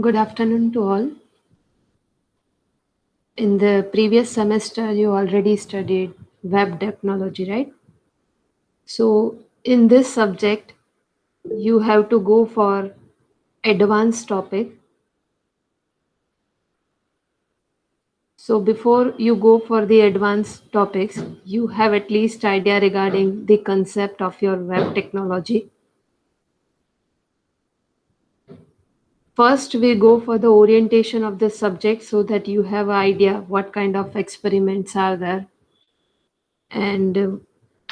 Good afternoon to all. In the previous semester, you already studied web technology, right? So, in this subject, you have to go for advanced topic. So, before you go for the advanced topics, you have at least idea regarding the concept of your web technology. First, we go for the orientation of the subject so that you have idea what kind of experiments are there and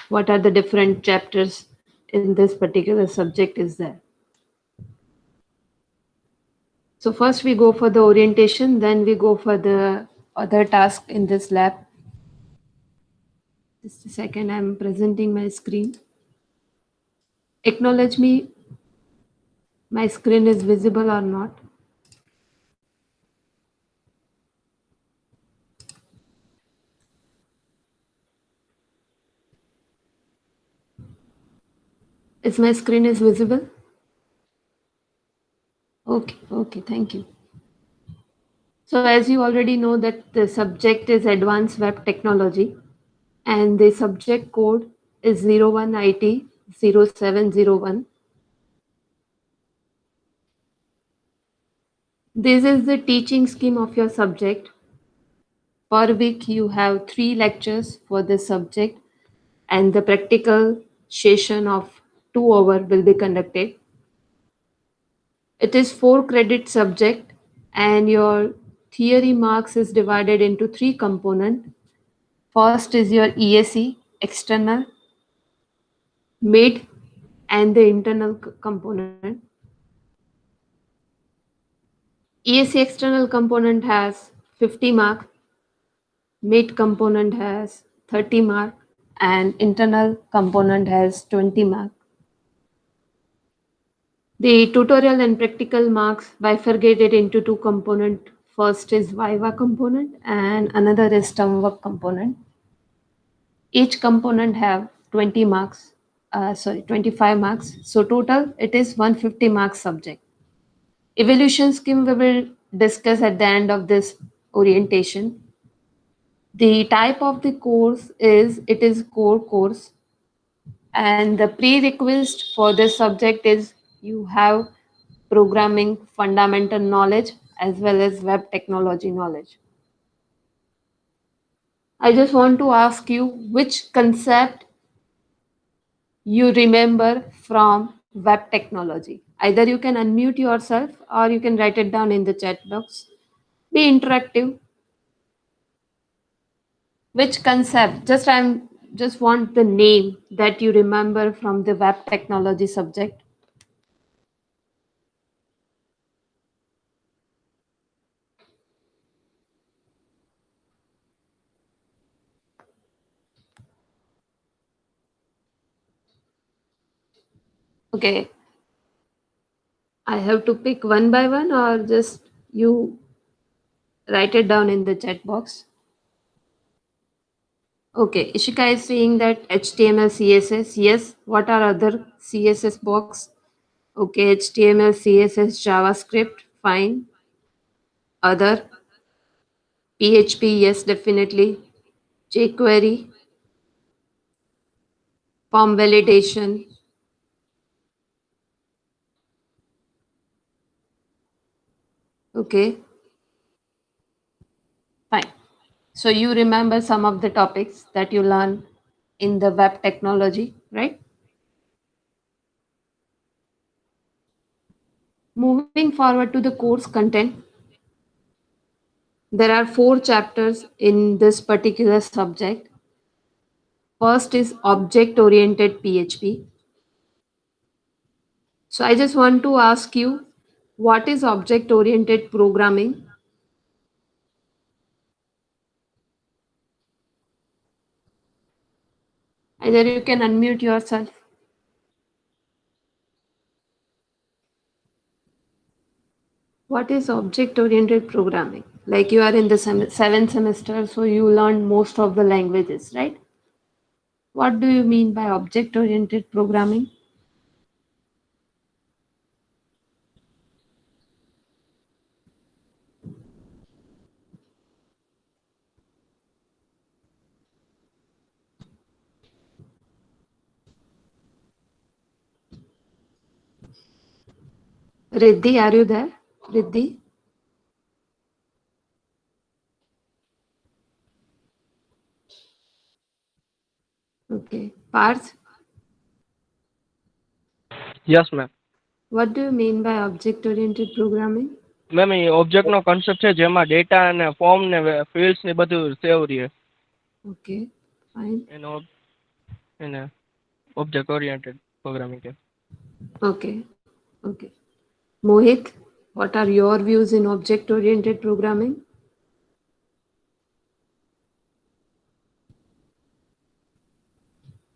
what are the different chapters in this particular subject is there. So first we go for the orientation, then we go for the other task in this lab. Just a second, I'm presenting my screen. Acknowledge me, my screen is visible or not. Is my screen is visible? Okay, thank you. So as you already know that the subject is advanced web technology and the subject code is 01IT 0701. This is the teaching scheme of your subject. Per week, you have 3 lectures for this subject, and the practical session of 2 hours will be conducted. It is 4 credit subject, and your theory marks is divided into 3 components. First is your ESE, external, mid, and the internal component. ESE external component has 50 mark, mid component has 30 mark, and internal component has 20 mark. The tutorial and practical marks bifurcated into 2 components. First is Viva component and another is term work component. Each component have 20 marks, 25 marks. So total it is 150 marks subject. Evaluation scheme we will discuss at the end of this orientation. The type of the course is it is core course, and the prerequisite for this subject is you have programming fundamental knowledge as well as web technology knowledge. I just want to ask you which concept you remember from web technology. Either you can unmute yourself or you can write it down in the chat box. Be interactive. Which concept? Just want the name that you remember from the web technology subject. Okay, I have to pick one by one or just you write it down in the chat box. Okay, Ishika is saying that HTML, CSS. Yes, what are other CSS box? Okay, HTML, CSS, JavaScript. Fine. Other PHP. Yes, definitely. jQuery, form validation. Okay, fine. So you remember some of the topics that you learn in the web technology, right? Moving forward to the course content, there are 4 chapters in this particular subject. First is object oriented PHP. So I just want to ask you, what is object oriented programming? Either you can unmute yourself. What is object oriented programming? Like you are in the 7th semester, so you learn most of the languages, right? What do you mean by object oriented programming? Riddhi, are you there? Riddhi? Okay. Parth, Yes, ma'am. what do you mean by object-oriented programming? Ma'am એ ઓબ્જેક્ટનો concept છે જેમાં data અને form ને fields ને બધું સેવ રહે Okay, fine. એનો એને ઓબ્જેક્ટ ઓરિએન્ટેડ પ્રોગ્રામિંગ કે. Okay, okay. Mohit, what are your views in object-oriented programming?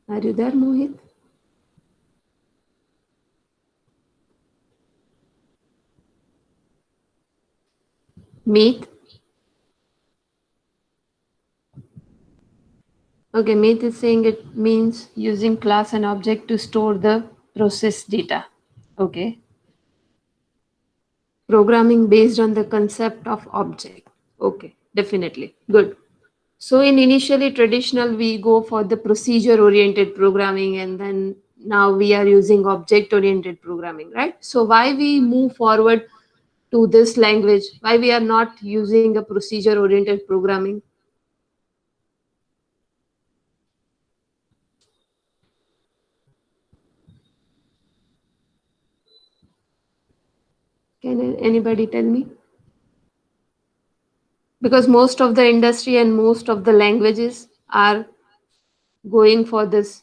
Are you there, Mohit? Meet? Okay, Meet is saying it means using class and object to store the process data. Okay. Programming based on the concept of object. Okay, definitely. Good. So in initially traditional, we go for the procedure oriented programming, and then now we are using object oriented programming, right? So why we move forward to this language? Why we are not using a procedure oriented programming? Can anybody tell me? Because most of the industry and most of the languages are going for this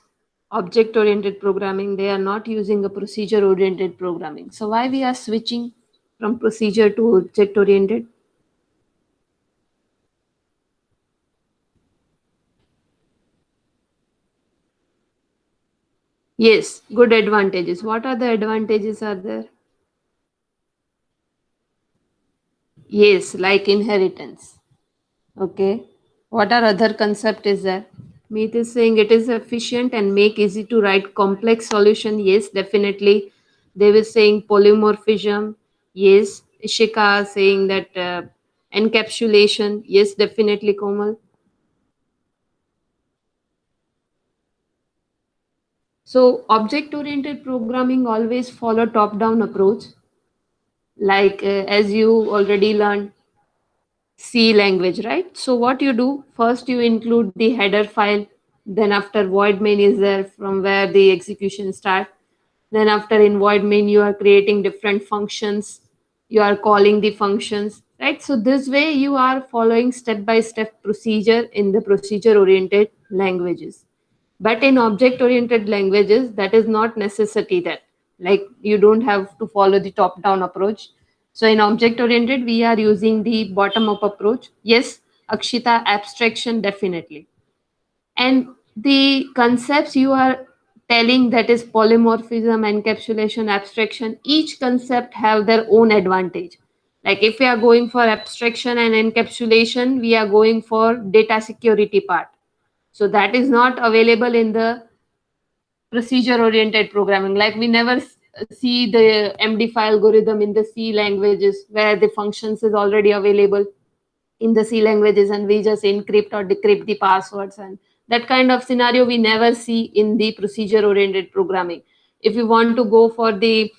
object oriented programming. They are not using a procedure oriented programming. So why we are switching from procedure to object oriented? Yes, good advantages. What are the advantages are there? Yes, like inheritance. Okay. What are other concept is there? Meet is saying it is efficient and make easy to write complex solution. Yes, definitely. They were saying polymorphism. Yes. Ishika saying that encapsulation. Yes, definitely, Komal. So object-oriented programming always follow top-down approach. Like as you already learned, C language, right? So what you do, first you include the header file, then after void main is there from where the execution start. Then after in void main, you are creating different functions, you are calling the functions, right? So this way you are following step-by-step procedure in the procedure-oriented languages. But in object-oriented languages, that is not necessity that like you don't have to follow the top-down approach. So in object-oriented, we are using the bottom-up approach. Yes, Akshita, abstraction definitely. And the concepts you are telling, that is polymorphism, encapsulation, abstraction, each concept have their own advantage. Like if we are going for abstraction and encapsulation, we are going for data security part. So that is not available in the procedure oriented programming. Like we never see the MD5 algorithm in the C languages where the functions is already available in the C languages, and we just encrypt or decrypt the passwords, and that kind of scenario we never see in the procedure oriented programming. If we want to go for the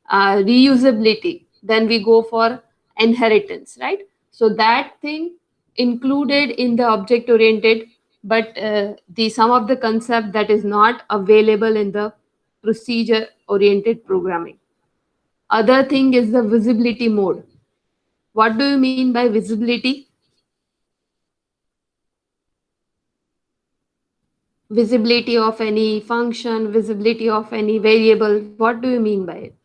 reusability, then we go for inheritance, right? So that thing included in the object oriented, but the some of the concept that is not available in the procedure oriented programming. Other thing is the visibility mode. What do you mean by visibility? Visibility of any function, visibility of any variable. What do you mean by it?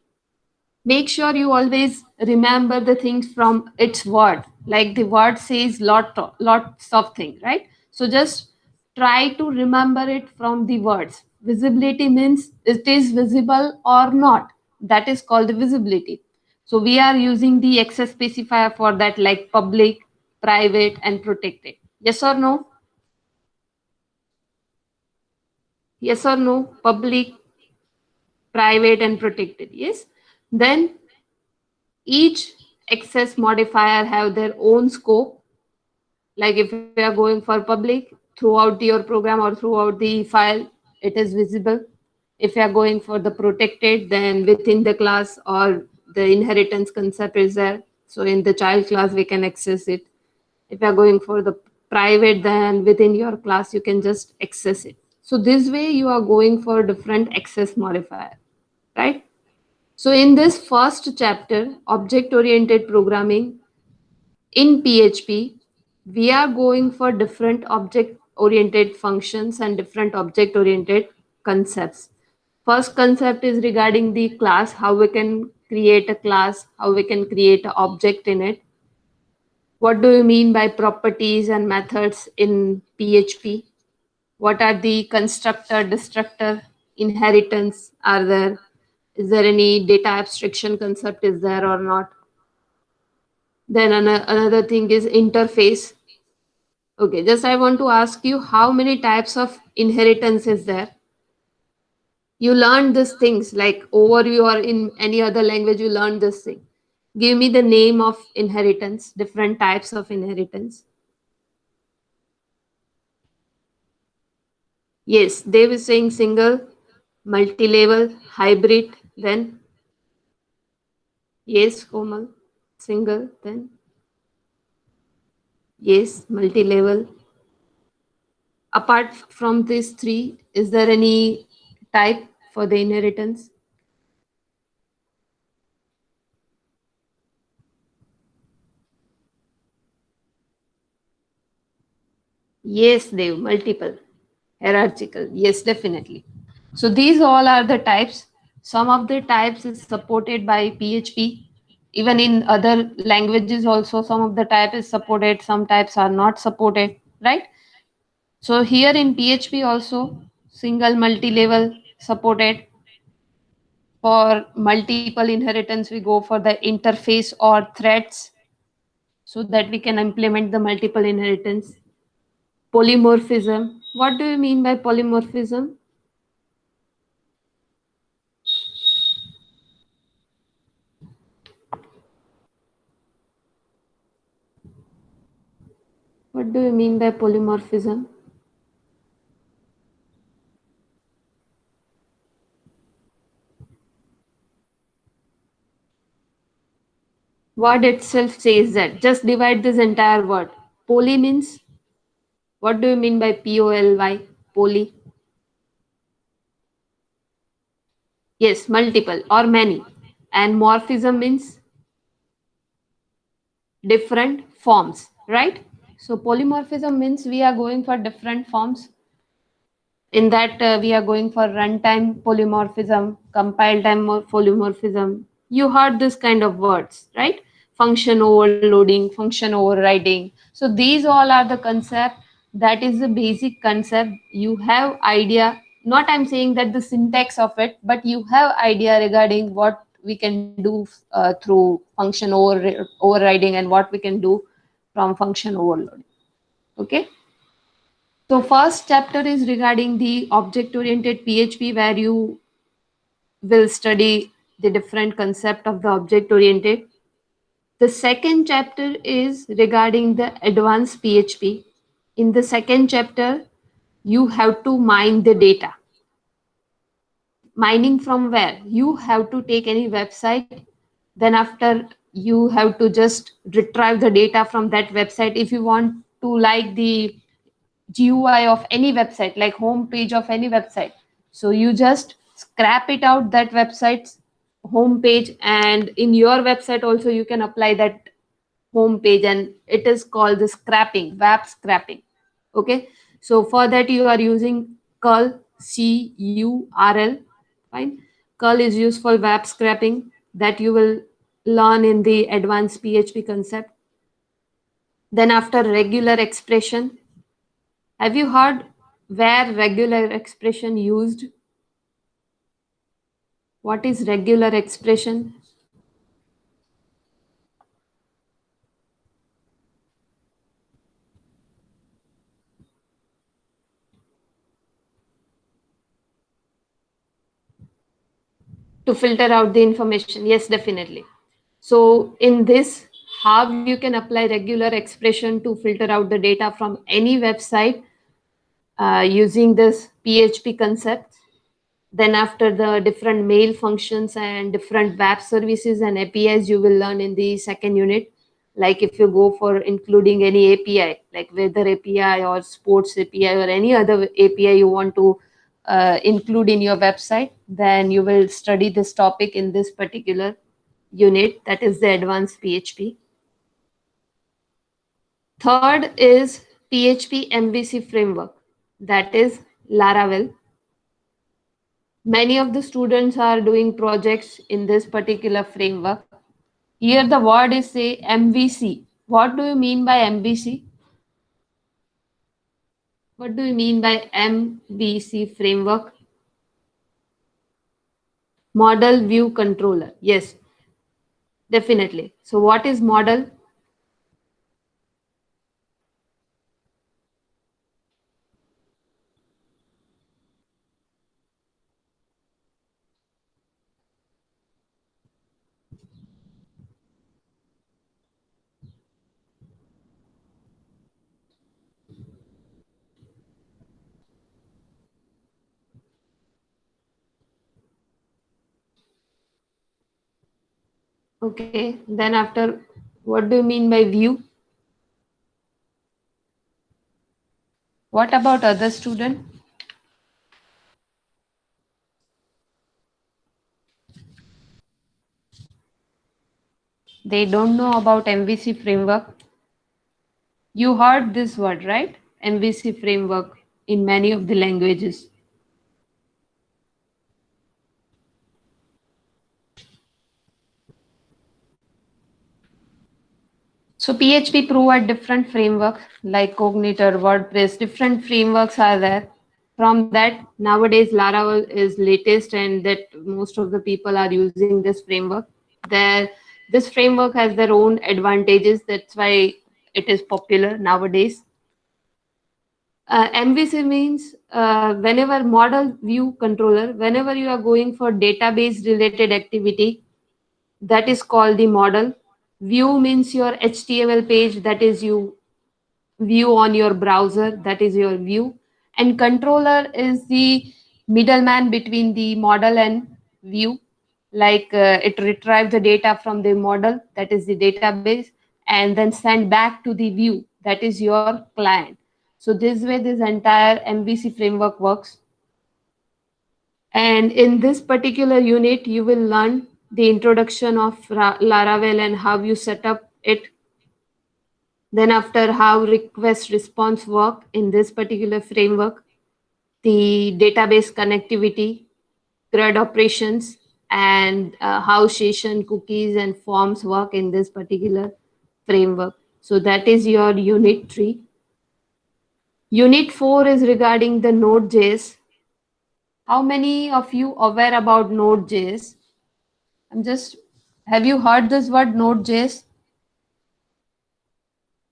Make sure you always remember the things from its word. Like the word says lots of things, right? So just try to remember it from the words. Visibility means it is visible or not. That is called the visibility. So we are using the access specifier for that, like public, private, and protected. Yes or no? Yes or no? Public, private, and protected. Yes. Then each access modifier have their own scope. Like if you are going for public, throughout your program or throughout the file, it is visible. If you are going for the protected, then within the class or the inheritance concept is there. So in the child class, we can access it. If you're going for the private, then within your class, you can just access it. So this way you are going for different access modifier, right? So in this first chapter, object-oriented programming in PHP, we are going for different object-oriented functions and different object-oriented concepts. First concept is regarding the class, how we can create a class, how we can create an object in it. What do you mean by properties and methods in PHP? What are the constructor, destructor, inheritance are there? Is there any data abstraction concept is there or not? Then another thing is interface. Okay, just I want to ask you how many types of inheritance is there? You learned these things like overview or in any other language you learned this thing. Give me the name of inheritance, different types of inheritance. Yes, they were saying single, multi-level, hybrid, then yes, Komal, single, then yes, multi-level. Apart from these three, is there any type for the inheritance? Yes, Dev, multiple, hierarchical. Yes, definitely. So these all are the types. Some of the types is supported by PHP. Even in other languages also, some of the type is supported, some types are not supported, right? So here in PHP also, single multi-level supported. For multiple inheritance, we go for the interface or threads so that we can implement the multiple inheritance. Polymorphism. What do you mean by polymorphism? What do you mean by polymorphism? Word itself says that. Just divide this entire word. Poly means, what do you mean by POLY? Poly. Yes, multiple or many. And morphism means different forms, right? So polymorphism means we are going for different forms. In that, we are going for runtime polymorphism, compile time polymorphism. You heard this kind of words, right? Function overloading, function overriding. So these all are the concept. That is the basic concept. You have idea. Not I'm saying that the syntax of it, but you have idea regarding what we can do through function overriding and what we can do from function overloading. Okay. So first chapter is regarding the object-oriented PHP where you will study the different concept of the object-oriented. The second chapter is regarding the advanced PHP. In the second chapter, you have to mine the data. Mining from where? You have to take any website, then after you have to just retrieve the data from that website. If you want to like the GUI of any website, like home page of any website. So you just scrap it out that website's home page, and in your website also you can apply that home page, and it is called the scrapping, web scrapping. Okay. So for that you are using curl, CURL. Fine. Curl is used for web scrapping that you will learn in the advanced PHP concept. Then after regular expression, have you heard where regular expression used? What is regular expression? To filter out the information. Yes, definitely. So in this, how you can apply regular expression to filter out the data from any website using this PHP concept. Then after the different mail functions and different web services and APIs you will learn in the second unit. Like if you go for including any API, like weather API or sports API or any other API you want to include in your website, then you will study this topic in this particular unit, that is the advanced PHP. Third is PHP MVC framework, that is Laravel. Many of the students are doing projects in this particular framework. Here the word is say MVC. What do you mean by MVC? What do you mean by MVC framework? Model View Controller. Yes, definitely. So what is model? Okay, then after, what do you mean by view? What about other student? They don't know about MVC framework. You heard this word, right? MVC framework in many of the languages. So PHP provide different frameworks like Cognitor, WordPress, different frameworks are there. From that, nowadays Laravel is latest and that most of the people are using this framework. There, this framework has their own advantages. That's why it is popular nowadays. MVC means whenever model view controller, whenever you are going for database related activity, that is called the model. View means your HTML page, that is you view on your browser, that is your view. And controller is the middleman between the model and view. Like it retrieves the data from the model, that is the database, and then send back to the view, that is your client. So this way this entire MVC framework works. And in this particular unit, you will learn the introduction of Laravel and how you set up it. Then after, how request response work in this particular framework, the database connectivity, CRUD operations, and how session cookies and forms work in this particular framework. So that is your unit 3. Unit 4 is regarding the Node.js. How many of you aware about Node.js? Have you heard this word Node.js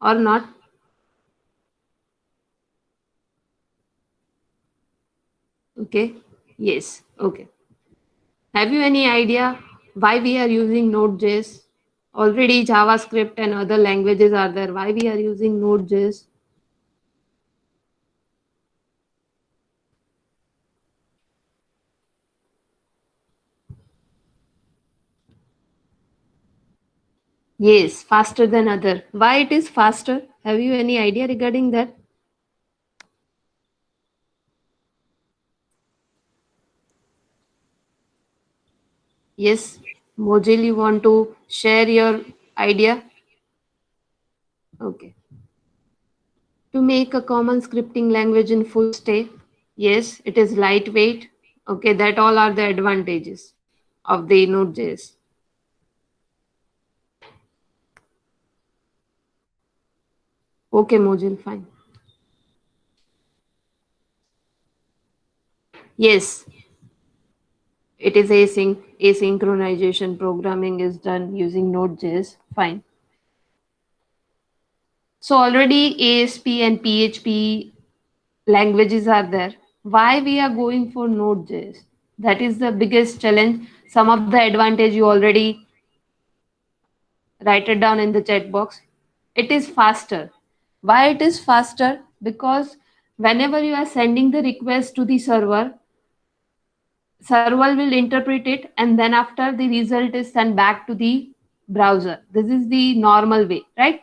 or not? Okay. Yes. Okay. Have you any idea why we are using Node.js? Already JavaScript and other languages are there. Why we are using Node.js? Yes, faster than other. Why it is faster? Have you any idea regarding that? Yes, Mojil, you want to share your idea? Okay. To make a common scripting language in full stack, yes, it is lightweight. Okay, that all are the advantages of the Node.js. Okay, Mojil, fine. Yes, it is asynchronization programming is done using Node.js. Fine. So already ASP and PHP languages are there. Why we are going for Node.js? That is the biggest challenge. Some of the advantage you already write it down in the chat box. It is faster. Why it is faster? Because whenever you are sending the request to the server, server will interpret it, and then after the result is sent back to the browser. This is the normal way, right?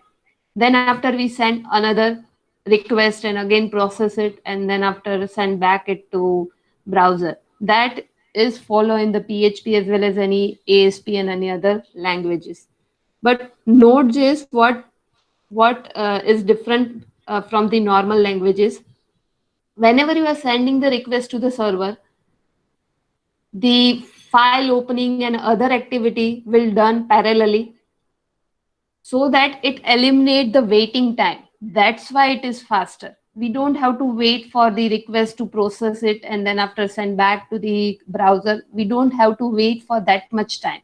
Then after we send another request and again process it, and then after send back it to browser. That is follow in the PHP as well as any ASP and any other languages. But Node.js, what is different from the normal languages? Whenever you are sending the request to the server, the file opening and other activity will done parallelly, so that it eliminate the waiting time. That's why it is faster. We don't have to wait for the request to process it and then after send back to the browser. We don't have to wait for that much time.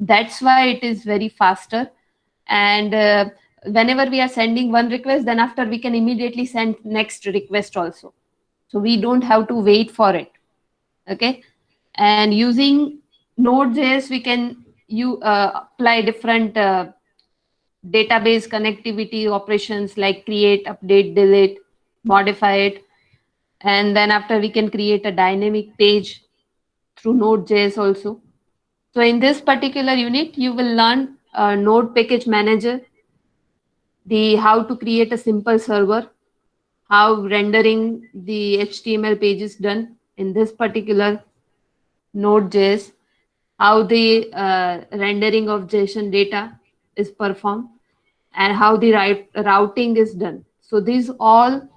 That's why it is very faster. And whenever we are sending one request, then after we can immediately send next request also, so we don't have to wait for it. Okay. And using Node.js, we can you apply different database connectivity operations like create, update, delete, modify it, and then after we can create a dynamic page through Node.js also. So in this particular unit, you will learn Node Package Manager, the how to create a simple server, how rendering the HTML page is done in this particular Node.js, how the rendering of JSON data is performed, and how the routing is done. So these all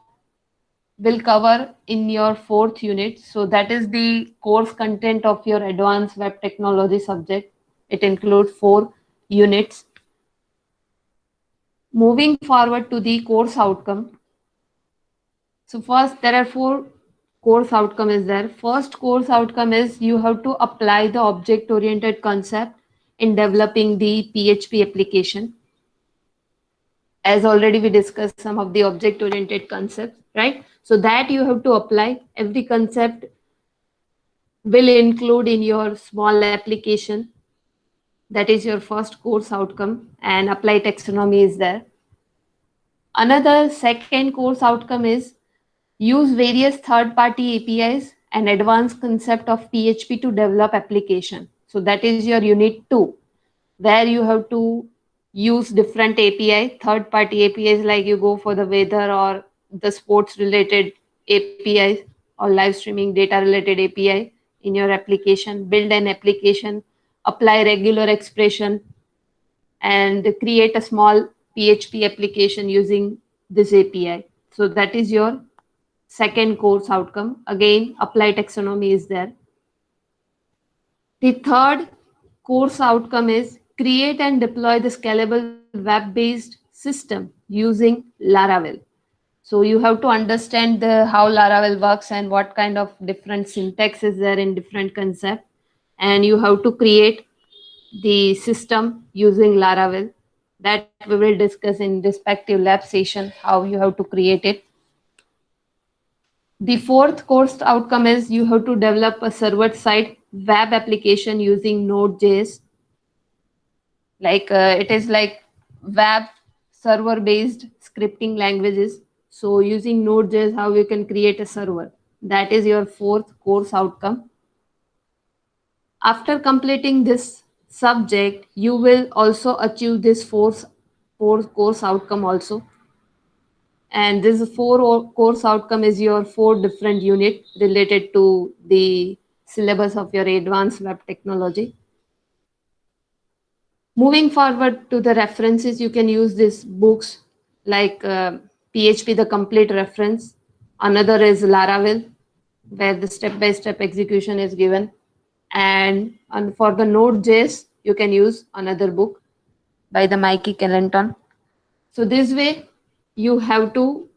will cover in your fourth unit. So that is the course content of your advanced web technology subject. It includes 4 units. Moving forward to the course outcome. So first, there are 4 course outcome is there. First course outcome is you have to apply the object oriented concept in developing the PHP application. As already we discussed some of the object oriented concepts, right? So that you have to apply. Every concept will include in your small application. That is your first course outcome, and apply taxonomy is there. Another second course outcome is use various third party APIs and advanced concept of PHP to develop application. So that is your unit 2, where you have to use different API, third party APIs, like you go for the weather or the sports related APIs or live streaming data related API in your application, build an application, apply regular expression, and create a small PHP application using this API. So that is your second course outcome. Again, apply taxonomy is there. The third course outcome is create and deploy the scalable web-based system using Laravel. So you have to understand the how Laravel works and what kind of different syntax is there in different concept, and you have to create the system using Laravel. That we will discuss in respective lab session how you have to create it. The fourth course outcome is you have to develop a server-side web application using Node.js. Like it is like web server-based scripting languages. So using Node.js, how you can create a server. That is your fourth course outcome. After completing this subject, you will also achieve this fourth course outcome also. And this course outcome is your 4 different unit related to the syllabus of your advanced web technology. Moving forward to the references, you can use these books like PHP, the complete reference. Another is Laravel, where the step-by-step execution is given. And for the Node.js, you can use another book by the Mikey Kellenton. So this way, you have to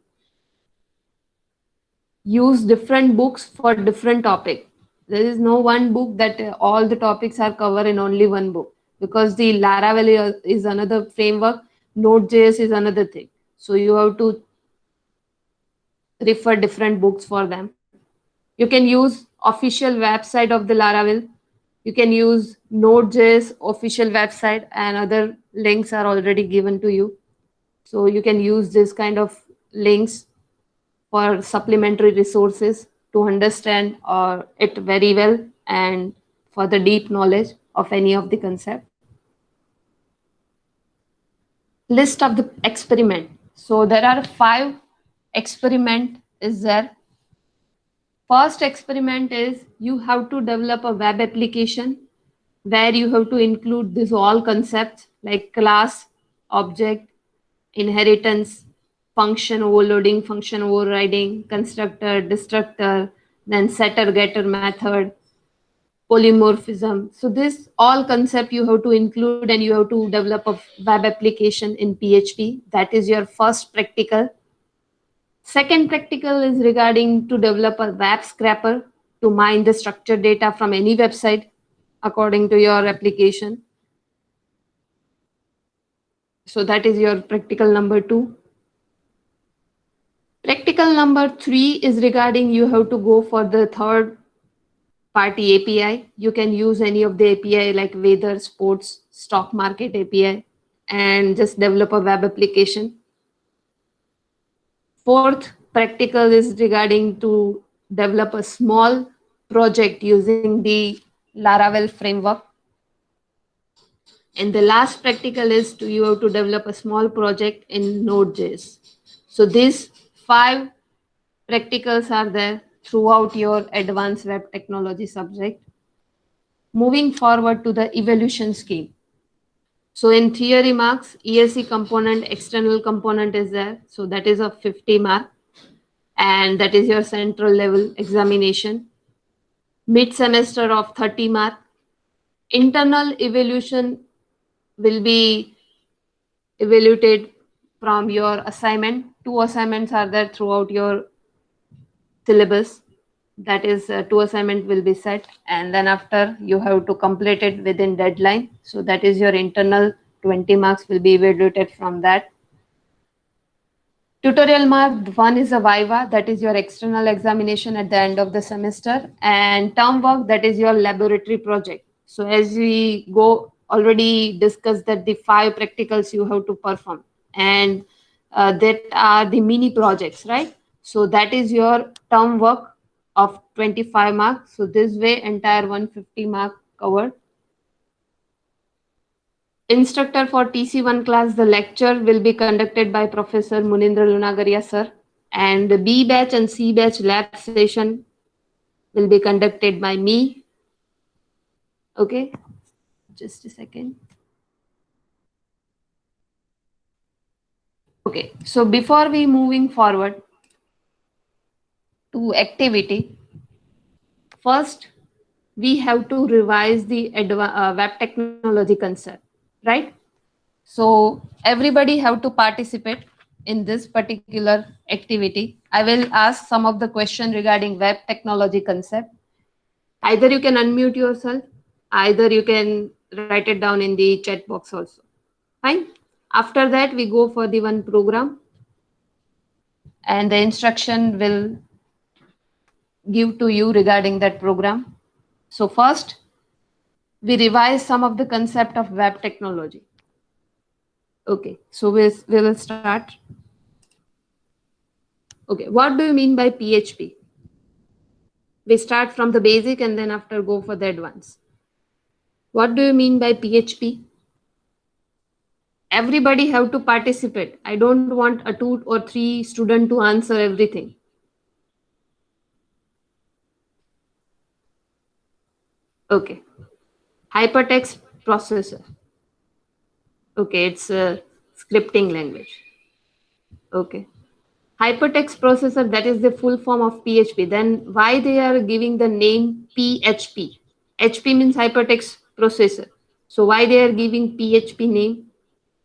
use different books for different topic. There is no one book that all the topics are covered in only one book, because the Laravel is another framework, Node.js is another thing. So you have to refer different books for them. You can use official website of the Laravel. You can use Node.js official website, and other links are already given to you. So you can use this kind of links for supplementary resources to understand it very well and for the deep knowledge of any of the concept. List of the experiment. So there are 5 experiment is there. First experiment is you have to develop a web application where you have to include these all concepts like class, object, inheritance, function overloading, function overriding, constructor, destructor, then setter getter method, polymorphism. So this all concept you have to include and you have to develop a web application in PHP. That is your first practical. Second practical is regarding to develop a web scraper to mine the structured data from any website according to your application. So that is your practical number 2. Practical number 3 is regarding you have to go for the third party API. You can use any of the API like weather, sports, stock market API and just develop a web application. Fourth practical is regarding to develop a small project using the Laravel framework. And the last practical is to you have to develop a small project in Node.js. So these 5 practicals are there throughout your advanced web technology subject. Moving forward to the evaluation scheme. So in theory marks, ESE component, external component is there. So that is a 50 mark. And that is your central level examination. Mid semester of 30 mark. Internal evaluation will be evaluated from your assignment. 2 assignments are there throughout your syllabus. That is 2 assignment will be set, and then after you have to complete it within deadline. So that is your internal 20 marks will be evaluated from that. Tutorial mark 1 is a Viva, that is your external examination at the end of the semester, and term work, that is your laboratory project. So as we go, already discussed that the 5 practicals you have to perform, and that are the mini projects, right? So that is your term work of 25 marks. So this way entire 150 mark covered. Instructor for TC1 class, the lecture will be conducted by Professor Munindra Lunagaria sir, and the B batch and C batch lab session will be conducted by me. Okay, just a second. Okay, so before we moving forward to activity, first we have to revise the web technology concept, right? So everybody have to participate in this particular activity. I will ask some of the question regarding web technology concept. Either you can unmute yourself, either you can write it down in the chat box also. Fine. After that, we go for the one program, and the instruction will give to you regarding that program. So first, we revise some of the concept of web technology. Okay, so we will start. Okay, what do you mean by PHP? We start from the basic and then after go for the advanced. What do you mean by PHP? Everybody have to participate. I don't want a 2 or 3 student to answer everything. Okay. Hypertext processor. Okay, it's a scripting language. Okay. Hypertext processor, that is the full form of PHP. Then why they are giving the name PHP? HP means hypertext processor. So why they are giving PHP name?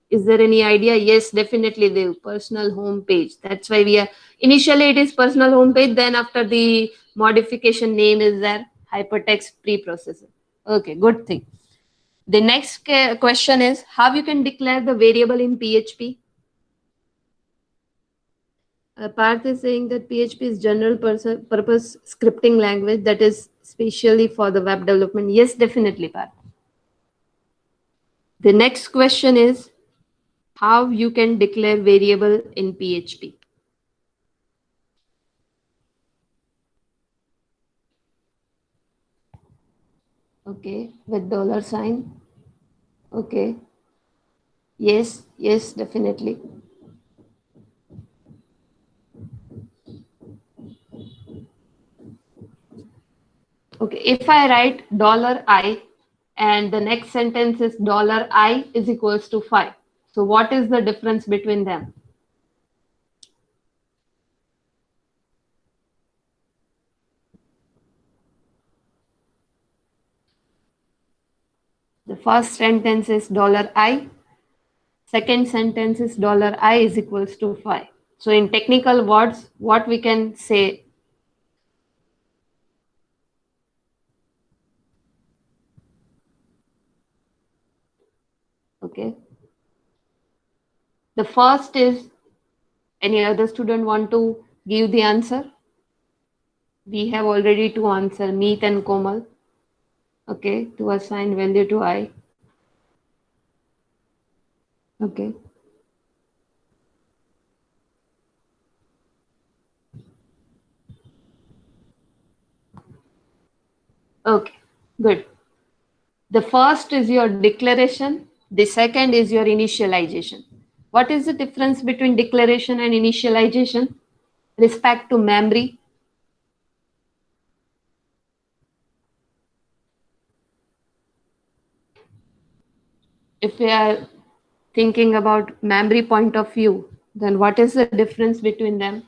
Is there any idea? Yes, definitely the personal home page. That's why we are initially it is personal home page. Then after the modification name is there hypertext preprocessor. Okay, good thing. The next question is how you can declare the variable in PHP. Parth is saying that PHP is general purpose scripting language that is specially for the web development. Yes, definitely, Parth. The next question is how you can declare variable in PHP. Okay, with dollar sign. Okay. Yes, yes, definitely. Okay, if I write dollar I and the next sentence is dollar I is equals to 5. So what is the difference between them? The first sentence is dollar I, second sentence is dollar I is equals to 5. So in technical words, what we can say, okay, the first is, any other student want to give the answer? We have already two answer, Meet and Komal. Okay, to assign value to I. Okay, okay, good. The first is your declaration, the second is your initialization. What is the difference between declaration and initialization? Respect to memory. If we are thinking about memory point of view, then what is the difference between them?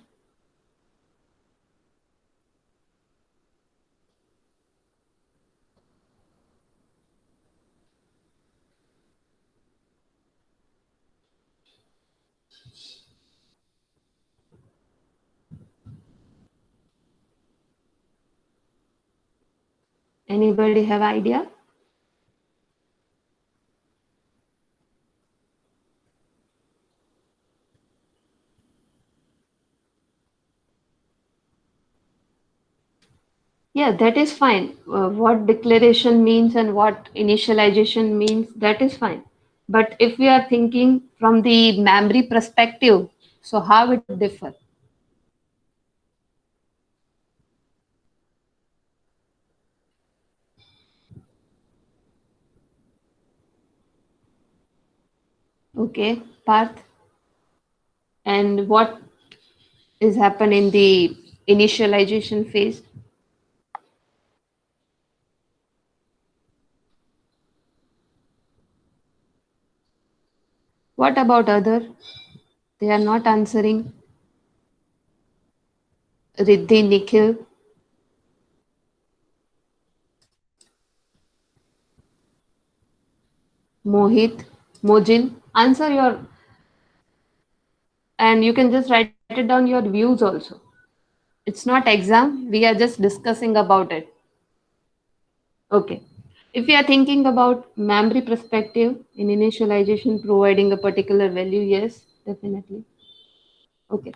Anybody have idea? Yeah, that is fine. What declaration means and what initialization means, that is fine. But if we are thinking from the memory perspective, so how it differ? Okay, Parth, and what is happen in the initialization phase? What about other? They are not answering. Riddhi, Nikhil, Mohit, Mojin. Answer your, and you can just write it down your views also. It's not exam. We are just discussing about it. Okay. If we are thinking about memory perspective in initialization, providing a particular value, yes, definitely. Okay.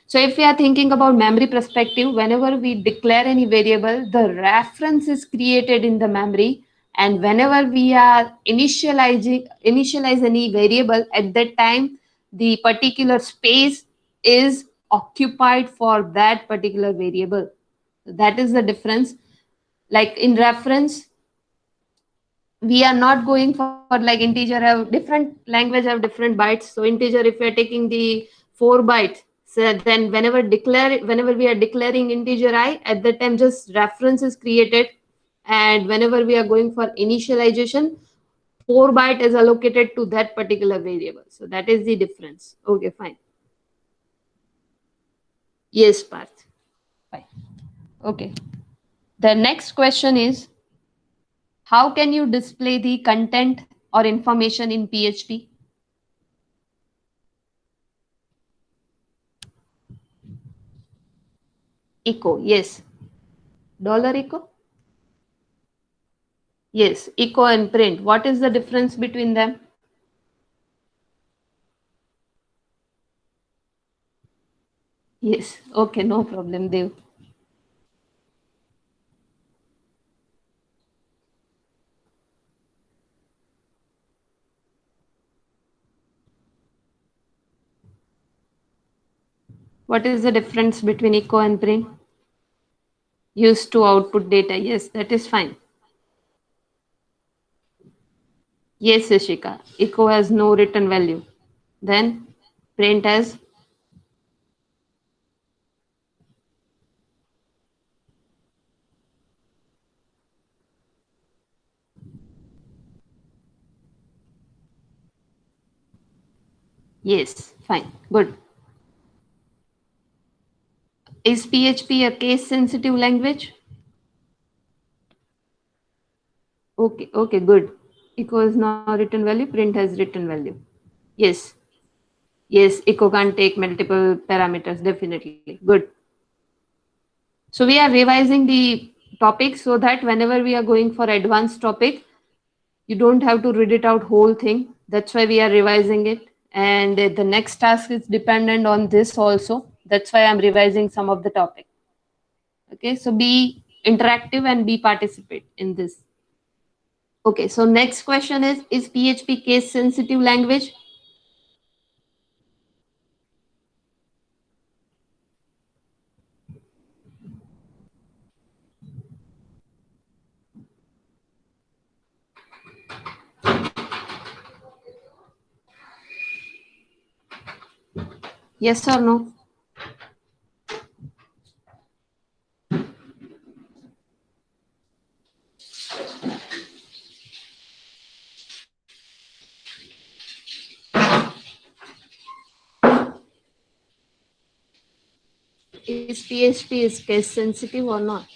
So if we are thinking about memory perspective, whenever we declare any variable, the reference is created in the memory. And whenever we are initialize any variable, at that time, the particular space is occupied for that particular variable. That is the difference. Like in reference, we are not going for like integer have different language have different bytes. So integer, if we are taking the 4 bytes, so then whenever we are declaring integer I, at that time just reference is created. And whenever we are going for initialization, 4 byte is allocated to that particular variable. So that is the difference. Okay, fine. Yes, Parth. Fine. Okay. The next question is, how can you display the content or information in PHP? Echo, yes. Dollar echo? Yes. Echo and print. What is the difference between them? Yes. Okay, no problem, Dev. What is the difference between echo and print? Used to output data. Yes, that is fine. Yes, Shishika. Echo has no written value. Then print has. Yes, fine, good. Is PHP a case sensitive language? Okay, okay, good. Echo is now written value, print has written value. Yes, yes, echo can take multiple parameters, definitely. Good. So we are revising the topic so that whenever we are going for advanced topic, you don't have to read it out whole thing. That's why we are revising it. And the next task is dependent on this also. That's why I'm revising some of the topic. Okay, so be interactive and be participate in this. Okay, so next question is PHP case sensitive language? Yes or no? Is PHP is case sensitive or not?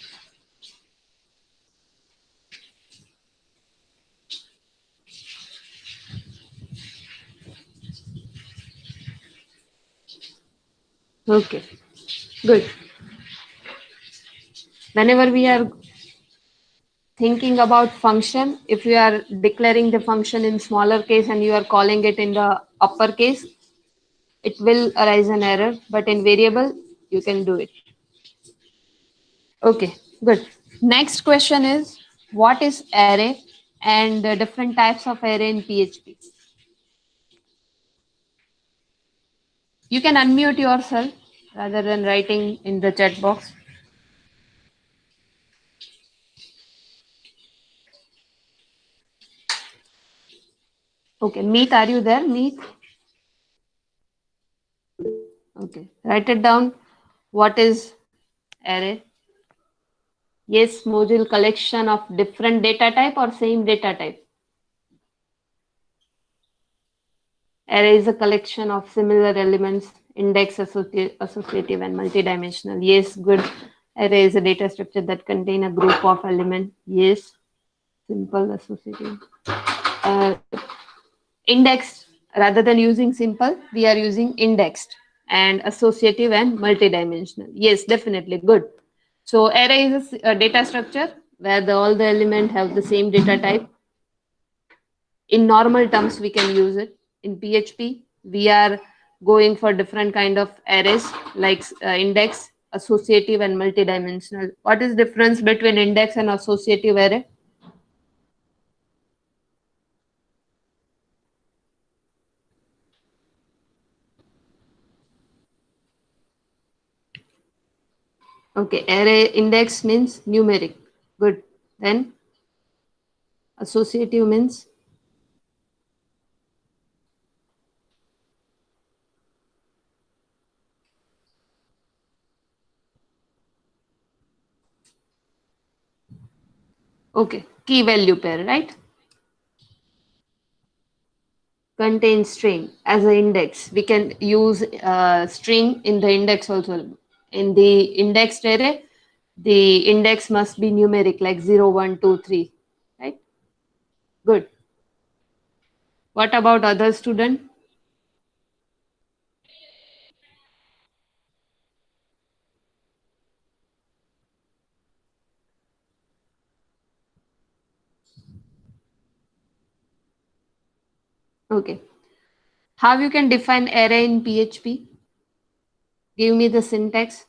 Okay, good. Whenever we are thinking about function, if you are declaring the function in smaller case and you are calling it in the upper case, it will arise an error, but in variable, you can do it. Okay, good. Next question is, what is array and the different types of array in PHP? You can unmute yourself rather than writing in the chat box. Okay, Meet, are you there? Meet? Okay, write it down. What is array? Yes, Mojil collection of different data type or same data type. Array is a collection of similar elements, index, associative, and multidimensional. Yes, good. Array is a data structure that contain a group of elements. Yes, simple, associative. Uh, Indexed, rather than using simple, we are using indexed and associative and multidimensional. Yes, definitely, good. So array is a data structure where all the element have the same data type. In normal terms we can use it. In PHP we are going for different kind of arrays like index, associative, and multidimensional. What is difference between index and associative array? Okay, array index means numeric. Good. Then associative means. Okay, key value pair, right? Contain string as an index. We can use string in the index also. In the indexed array, the index must be numeric like 0, 1, 2, 3. Right? Good. What about other student? Okay. How you can define array in PHP? Give me the syntax.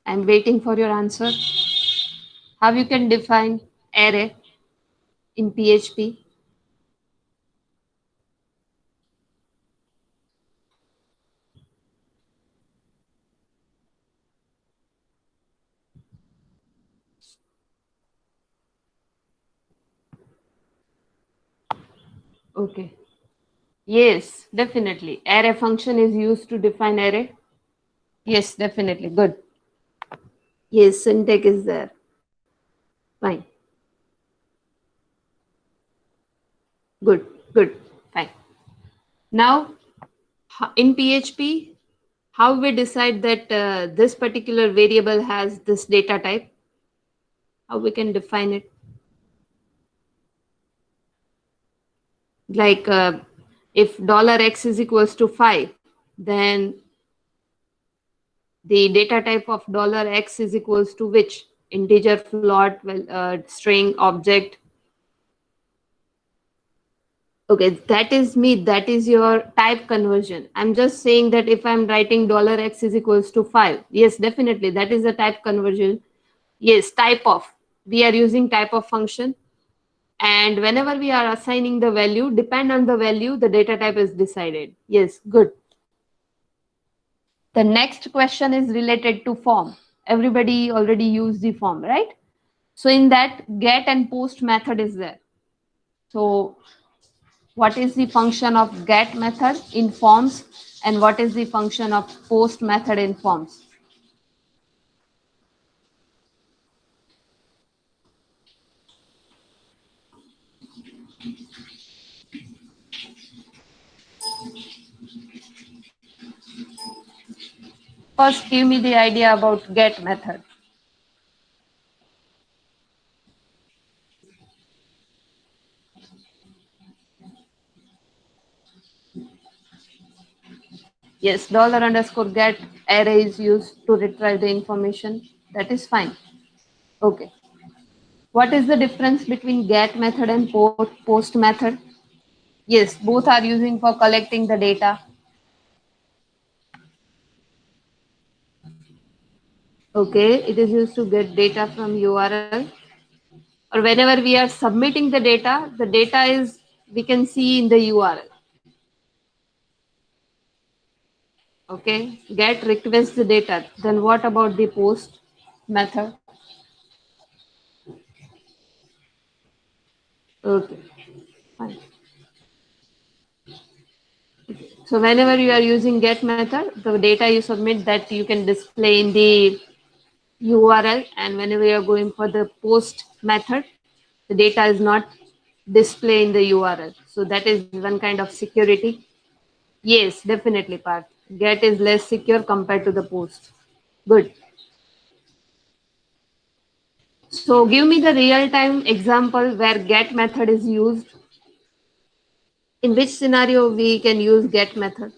I'm waiting for your answer. how you can define array in PHP. Okay. Yes, definitely. Array function is used to define array. Yes, definitely. Good. Yes, syntax is there. Fine. Good. Good. Fine. Now, in PHP, how we decide that this particular variable has this data type? How we can define it? Like if $x is equals to 5, then the data type of $x is equals to which? Integer, float, well, string, object. Okay, that is me. That is your type conversion. I'm just saying that if I'm writing $x is equals to 5, yes, definitely that is a type conversion. Yes, type of. We are using type of function. And whenever we are assigning the value, depend on the value, the data type is decided. Yes, good. The next question is related to form. Everybody already used the form, right? So in that, get and post method is there. So what is the function of get method in forms and what is the function of post method in forms? First, give me the idea about get method. Yes, $_get array is used to retrieve the information. That is fine. Okay. What is the difference between get method and post method? Yes, both are using for collecting the data. Okay, it is used to get data from URL. Or whenever we are submitting the data is we can see in the URL. Okay, get request the data. Then what about the post method? Okay, fine. So whenever you are using get method, the data you submit that you can display in the URL, and whenever you are going for the post method, the data is not display in the URL. So that is one kind of security. Yes, definitely, Parth. Get is less secure compared to the post. Good. So give me the real-time example where get method is used. In which scenario we can use get method?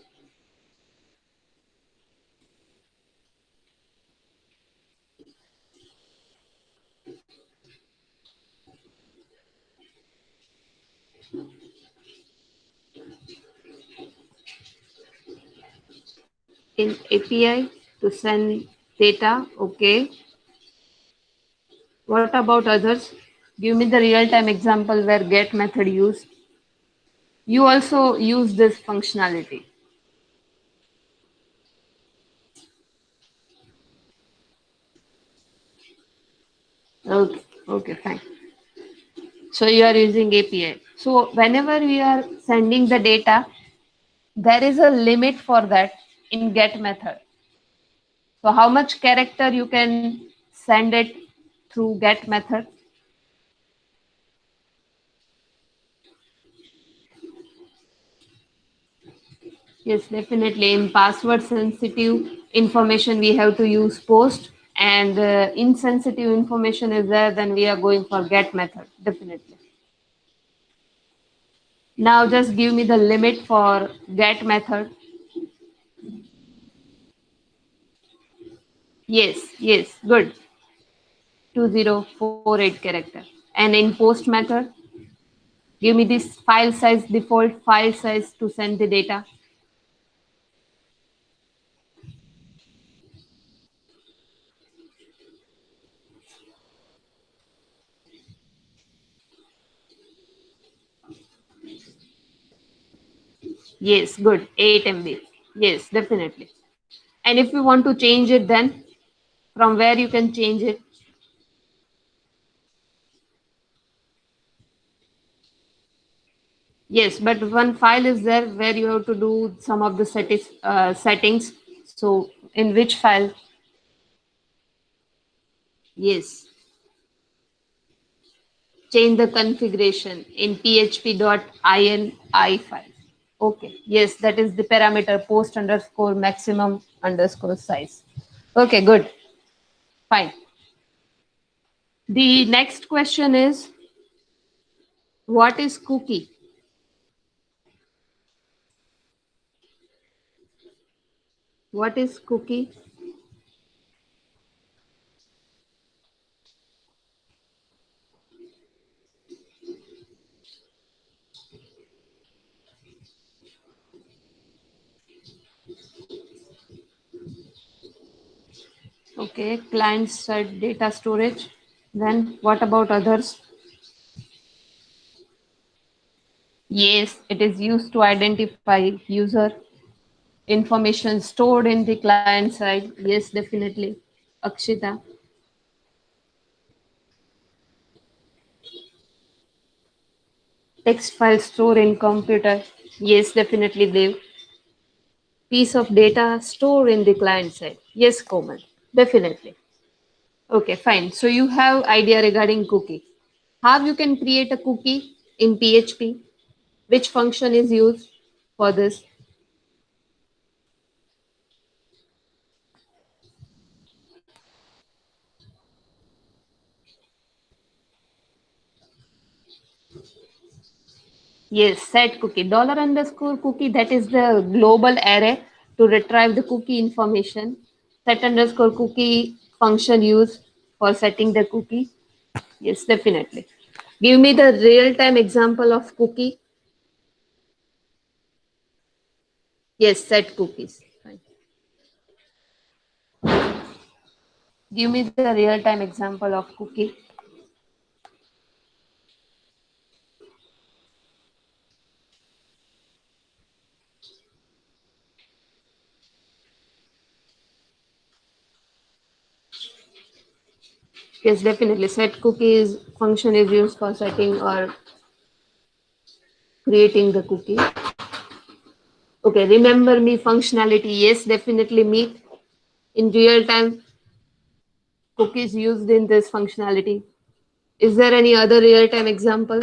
In API to send data. Okay. What about others? Give me the real-time example where get method used. You also use this functionality. Okay, okay, fine. So you are using API. So whenever we are sending the data, there is a limit for that in get method. So how much character you can send it through get method? Yes, definitely. In password sensitive information, we have to use post, and insensitive information is there, then we are going for get method. Definitely. Now just give me the limit for get method. Yes, yes, good. 2048 character. And in post method, give me this file size, default file size to send the data. Yes, good. 8 MB. Yes, definitely. And if you want to change it, then from where you can change it? Yes, but one file is there where you have to do some of the settings. So in which file? Yes, change the configuration in php.ini file. Okay, yes, that is the parameter post underscore maximum underscore size. Okay, good, fine. The next question is, what is cookie? What is cookie? Okay, client side data storage. Then what about others? Yes, it is used to identify user information stored in the client side. Yes, definitely. Akshita. Text file stored in computer. Yes, definitely, Dev. Piece of data stored in the client side. Yes, Komal. Definitely. Okay, fine. So you have idea regarding cookie. How you can create a cookie in PHP? Which function is used for this? Yes, set cookie. Dollar underscore cookie, that is the global array to retrieve the cookie information. Set underscore cookie function used for setting the cookie. Yes, definitely. Give me the real time example of cookie. Yes, set cookies. Fine. Give me the real time example of cookie. Yes, definitely. Set cookies function is used for setting or creating the cookie. Okay, remember me functionality. Yes, definitely meet in real time cookies used in this functionality. Is there any other real time example?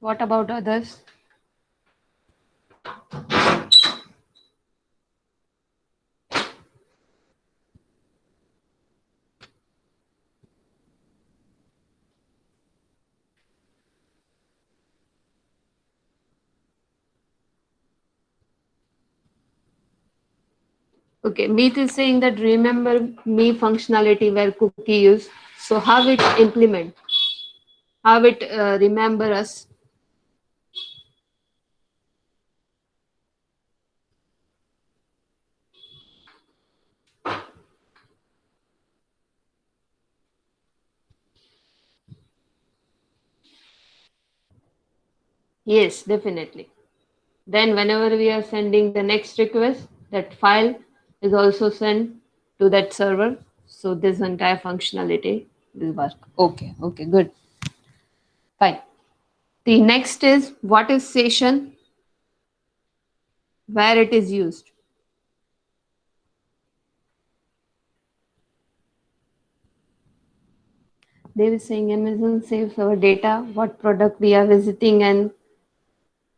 What about others? Okay, Meet is saying that remember me functionality where cookie use. So how it implement, how it remember us. Yes, definitely. Then whenever we are sending the next request, that file is also sent to that server. So this entire functionality will work. Okay, okay, good. Fine. The next is, what is session, where it is used. They were saying Amazon saves our data, what product we are visiting, and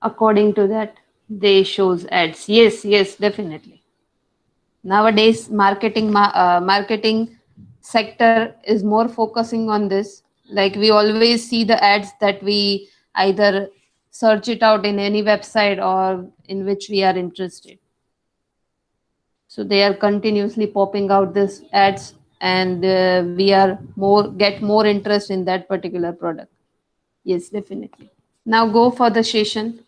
according to that, they shows ads. Yes, yes, definitely. Nowadays, marketing sector is more focusing on this. Like we always see the ads that we either search it out in any website or in which we are interested. So they are continuously popping out this ads, and we are more get more interest in that particular product. Yes, definitely. Now go for the session.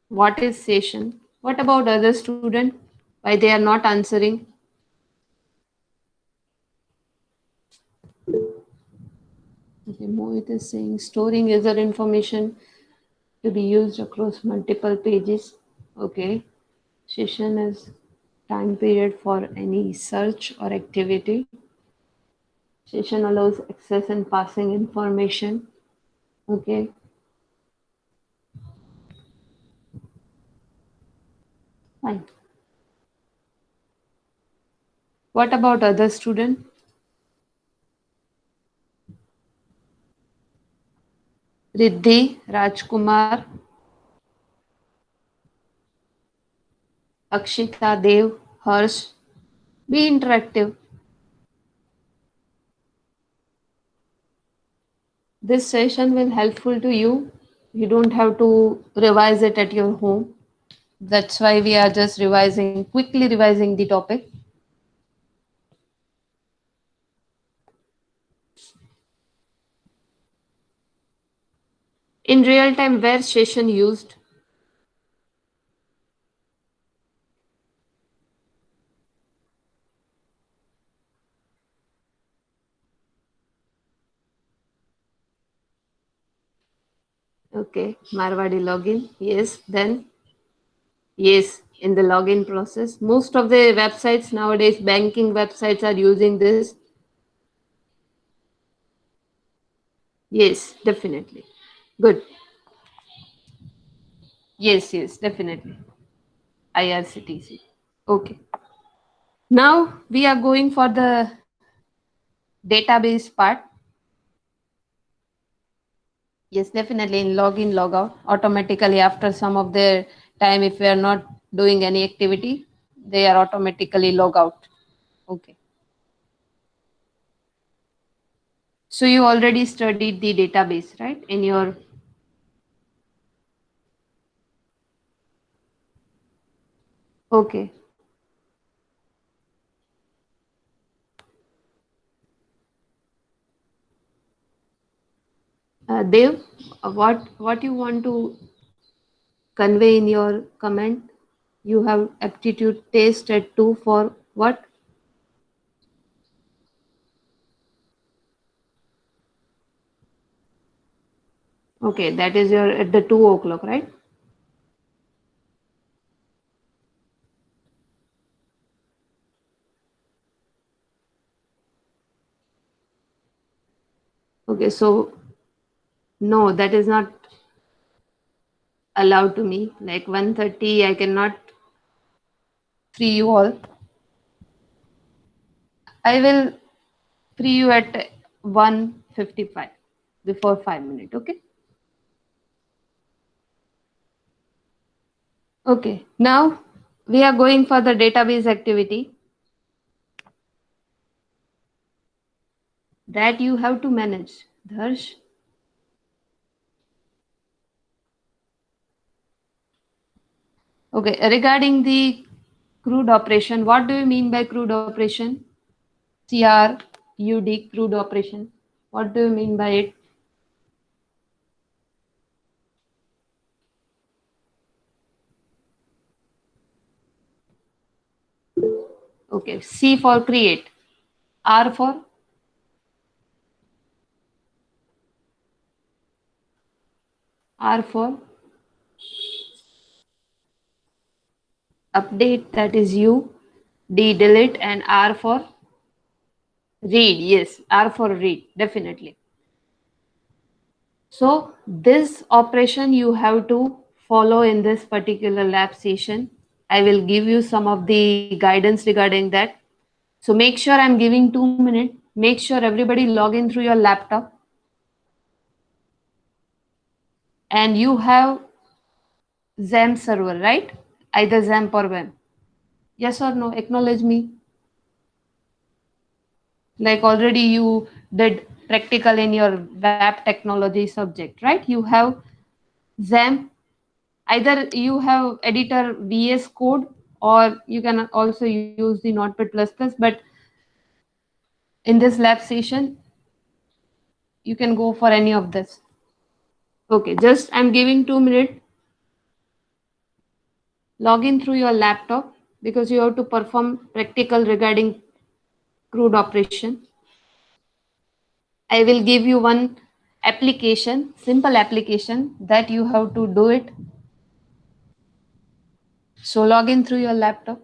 What is session? What about other student? Why they are not answering? Okay, Mohit is saying storing user information to be used across multiple pages. Okay. Session is time period for any search or activity. Session allows access and passing information. Okay. Fine. What about other student? Riddhi, Rajkumar, Akshita, Dev, Harsh. Be interactive. This session will helpful to you. You don't have to revise it at your home. That's why we are just revising, quickly revising the topic. In real time, where session used? Okay, Marwadi login. Yes, then yes, in the login process. Most of the websites nowadays, banking websites are using this. Yes, definitely. Good. Yes, definitely. IRCTC. Okay. Now we are going for the database part. Yes, definitely in login, logout automatically after some of the time if we are not doing any activity, they are automatically log out. Okay. So you already studied the database, right? In your okay. Dev, what you want to convey in your comment? You have aptitude test at 2 for what? Okay, that is your at the 2 o'clock, right? Okay, so no, that is not allowed to me. Like 1:30, I cannot free you all. I will free you at 1:55 before 5 minutes. Okay. Okay. Now we are going for the database activity that you have to manage. Dharsh. Okay. Regarding the crude operation, what do you mean by crude operation? CRUD, crude operation. What do you mean by it? Okay. C for create. R for R for update, that is you. D delete, and R for read. Yes, R for read. Definitely. So this operation you have to follow in this particular lab session. I will give you some of the guidance regarding that. So make sure I'm giving 2 minutes. Make sure everybody log in through your laptop and you have XAMPP server, right? Either XAMPP or WAMP. Yes or no? Acknowledge me. Like already you did practical in your web technology subject, right? You have XAMPP. Either you have editor VS Code or you can also use the Notepad++, but in this lab session, you can go for any of this. Okay, just I'm giving 2 minutes. Log in through your laptop because you have to perform practical regarding crude operation. I will give you one application, simple application that you have to do it. So log in through your laptop.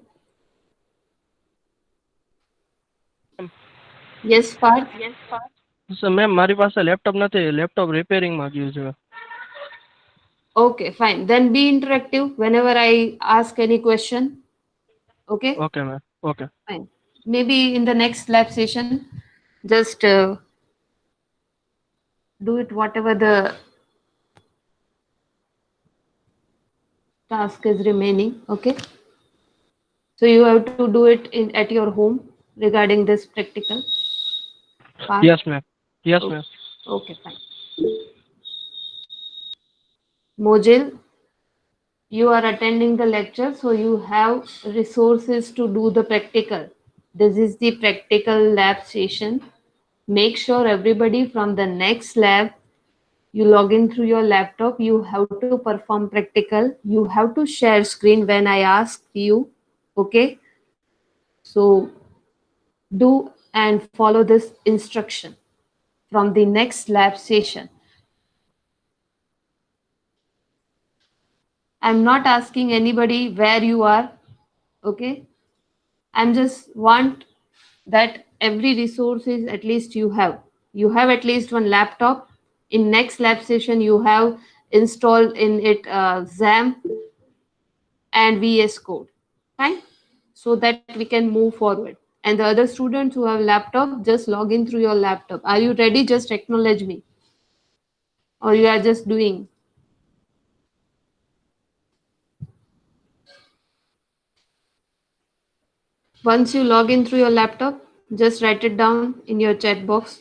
Yes, Parth. Ma'am મારી પાસે laptop નથી, laptop રિપેરિંગમાં ગયું છે. Okay, fine. Then be interactive whenever I ask any question. Okay, okay ma'am, okay. fine. Maybe in the next lab session, just do it whatever the task is remaining. Okay. So you have to do it at your home regarding this practical part. Yes ma'am, yes Okay, ma'am. okay, fine. Mojil, you are attending the lecture, so you have resources to do the practical. This is the practical lab session. Make sure everybody from the next lab you log in through your laptop. You have to perform practical. You have to share screen when I ask you. Okay, so do and follow this instruction from the next lab session. I'm not asking anybody where you are. Okay, I'm just want that every resource is at least you have at least one laptop. In next lab session you have installed in it XAMPP and VS Code. Fine, so that we can move forward. And the other students who have laptop, just log in through your laptop. Are you ready? Just acknowledge me, or you are just doing. Once you log in through your laptop, just write it down in your chat box.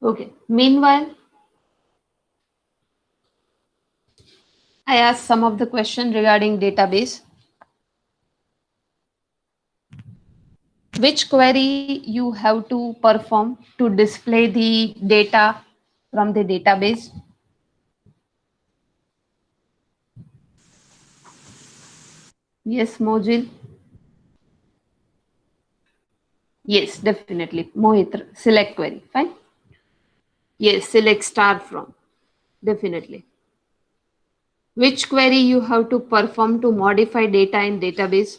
Okay. Meanwhile, I asked some of the question regarding database. Which query you have to perform to display the data from the database? Yes, Mojil. Yes, definitely. Mohit, select query. Fine. Yes, select star from. Definitely. Which query you have to perform to modify data in database?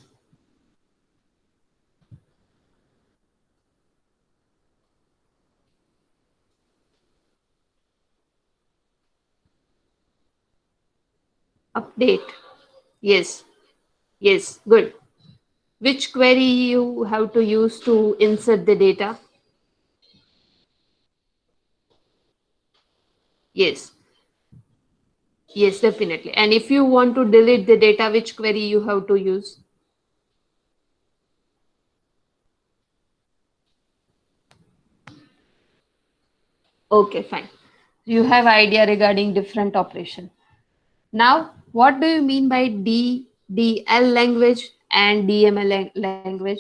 Update. Yes. Yes. Good. Which query you have to use to insert the data? Yes. Yes, definitely. And if you want to delete the data, which query you have to use? Okay, fine. You have idea regarding different operation. Now, what do you mean by DDL language and DML language?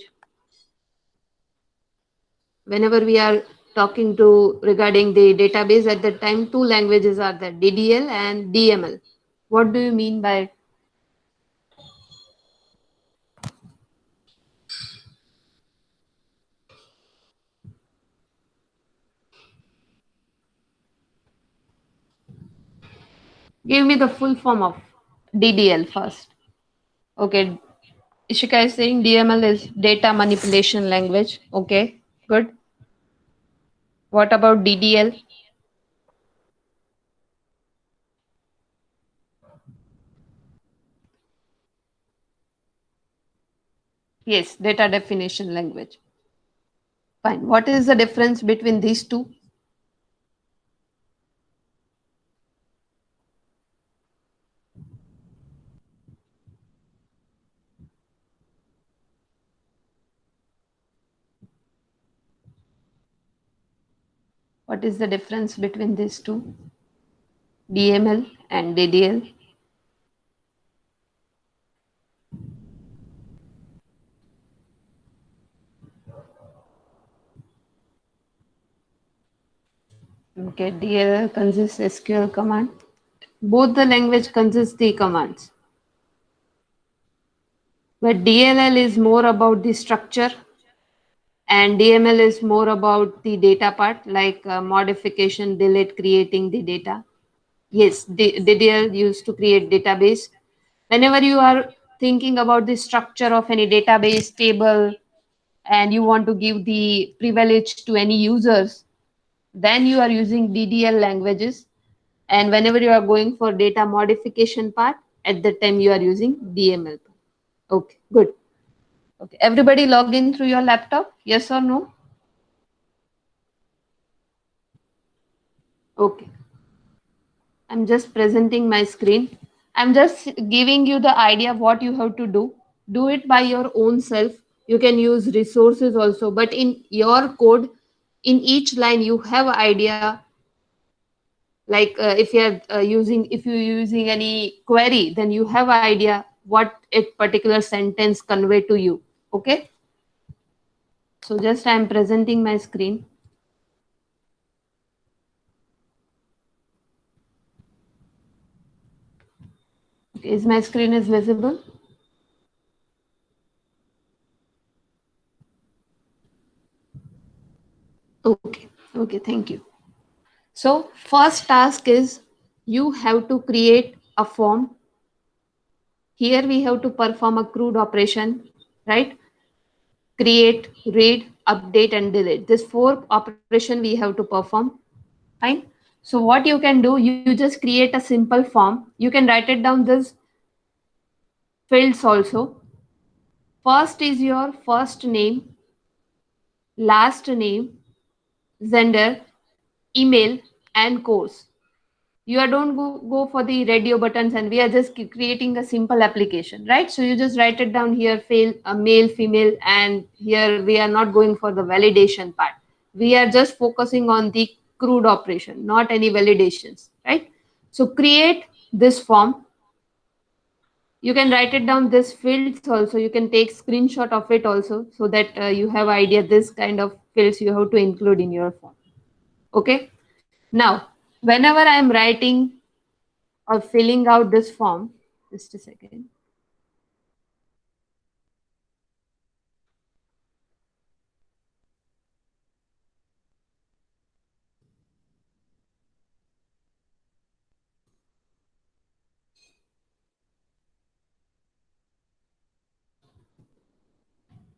Whenever we are talking to regarding the database at that time, two languages are there, DDL and DML. What do you mean by? Give me the full form of DDL first. Okay, Ishika is saying DML is data manipulation language. Okay, good. What about DDL? Yes, data definition language. Fine. What is the difference between these two? What is the difference between these two? DML and DDL? Okay, DLL consists SQL command. Both the language consists the commands. But DLL is more about the structure and DML is more about the data part, like modification, delete, creating the data. Yes, DDL used to create database. Whenever you are thinking about the structure of any database table and you want to give the privilege to any users, then you are using DDL languages. And whenever you are going for data modification part, at that time you are using DML. Okay, good. Okay, everybody log in through your laptop? Yes or no? Okay, I'm just presenting my screen. I'm just giving you the idea of what you have to do. Do it by your own self. You can use resources also, but in your code, in each line, you have idea. Like if you're using, if you're using any query, then you have idea what a particular sentence convey to you. Okay. So just I'm presenting my screen. Okay, is my screen is visible? Okay. Okay. Thank you. So first task is you have to create a form. Here we have to perform a crude operation, right? Create, read, update, and delete. This four operation we have to perform. Fine. So what you can do, you just create a simple form. You can write it down this fields also. First is your first name, last name, gender, email, and course. You are don't go for the radio buttons and we are just creating a simple application, right? So you just write it down here, fail, male, female, and here we are not going for the validation part. We are just focusing on the crude operation, not any validations, right? So create this form. You can write it down this fields also. You can take screenshot of it also so that you have idea this kind of fields you have to include in your form. Okay. Now, whenever I am writing or filling out this form, just a second.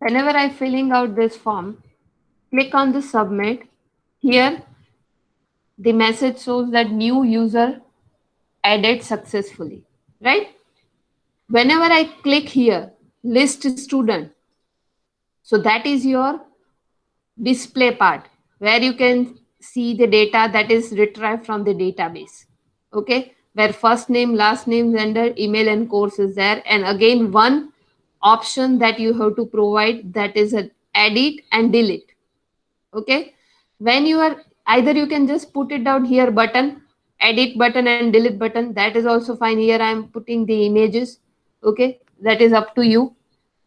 Whenever I filling out this form, click on the submit. Here, the message shows that new user added successfully, right? Whenever I click here, list student. So that is your display part where you can see the data that is retrieved from the database. Okay, where first name, last name, gender, email, and course is there. And again, one option that you have to provide, that is an edit and delete. Okay, when you are, either you can just put it down here button, edit button and delete button, that is also fine. Here I am putting the images. Okay, that is up to you.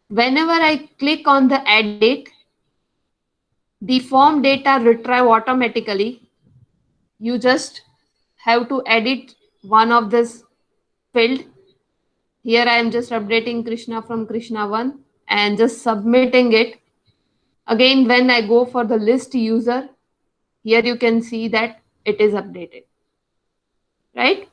Whenever I click on the edit, the form data retrieve automatically. You just have to edit one of this field. Here I am just updating Krishna from Krishna 1 and just submitting it. Again, when I go for the list user, here you can see that it is updated, right?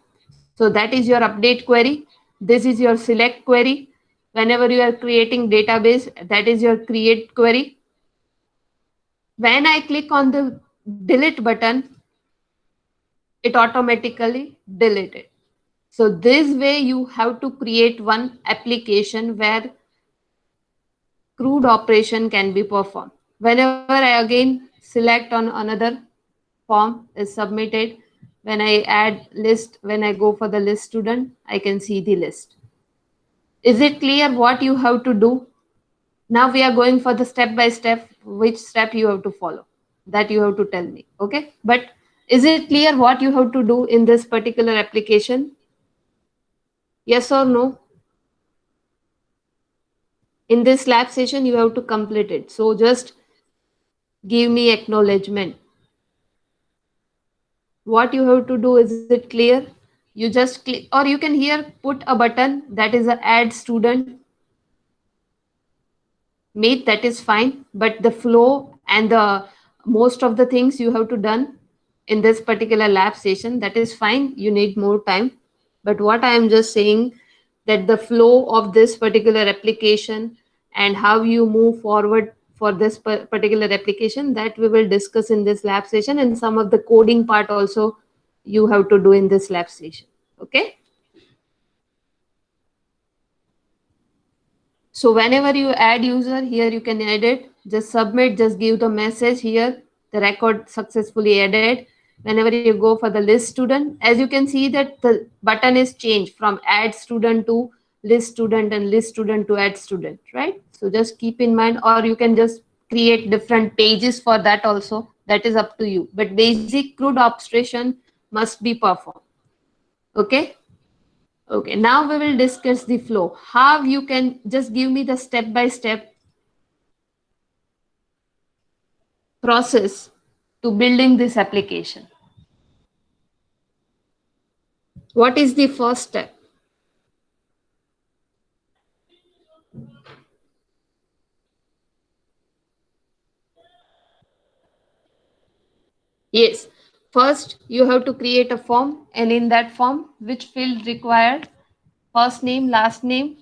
So that is your update query. This is your select query. Whenever you are creating database, that is your create query. When I click on the delete button, it automatically deleted. So this way you have to create one application where crude operation can be performed. Whenever I again select on another form is submitted, when I add list, when I go for the list student, I can see the list. Is it clear what you have to do? Now we are going for the step by step, which step you have to follow. That you have to tell me. Okay. But is it clear what you have to do in this particular application? Yes or no? In this lab session, you have to complete it. So just give me acknowledgement. what you have to do, is it clear? You just click, or you can here put a button that is a add student meet, that is fine, but the flow and the most of the things you have to done in this particular lab session, that is fine, you need more time. But what I am just saying, that the flow of this particular application and how you move forward for this particular application, that we will discuss in this lab session, and some of the coding part also you have to do in this lab session. Okay. So whenever you add user here, you can edit, just submit, just give the message here, the record successfully added. Whenever you go for the list student, as you can see that the button is changed from add student to list student and list student to add student, right? So just keep in mind, or you can just create different pages for that also, that is up to you. But basic CRUD operation must be performed. Okay. Okay, now we will discuss the flow. How you can just give me the step-by-step process to building this application. What is the first step? Yes, first you have to create a form, and in that form, which field required? First name, last name,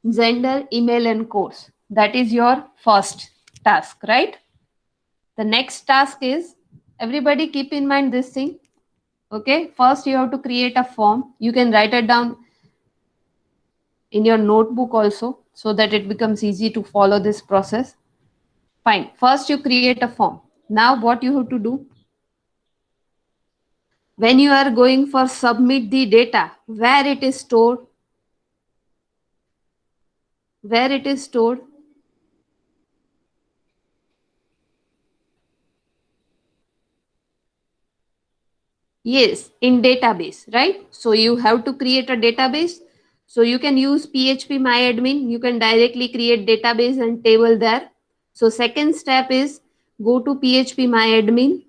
gender, email, and course. That is your first task, right? The next task is, everybody keep in mind this thing. Okay, first you have to create a form. You can write it down in your notebook also, so that it becomes easy to follow this process. Fine. First you create a form. Now what you have to do, when you are going for submit the data, where it is stored, where it is stored, yes, in database, right? So you have to create a database. So you can use PHP MyAdmin. You can directly create database and table there. So second step is, go to PHP MyAdmin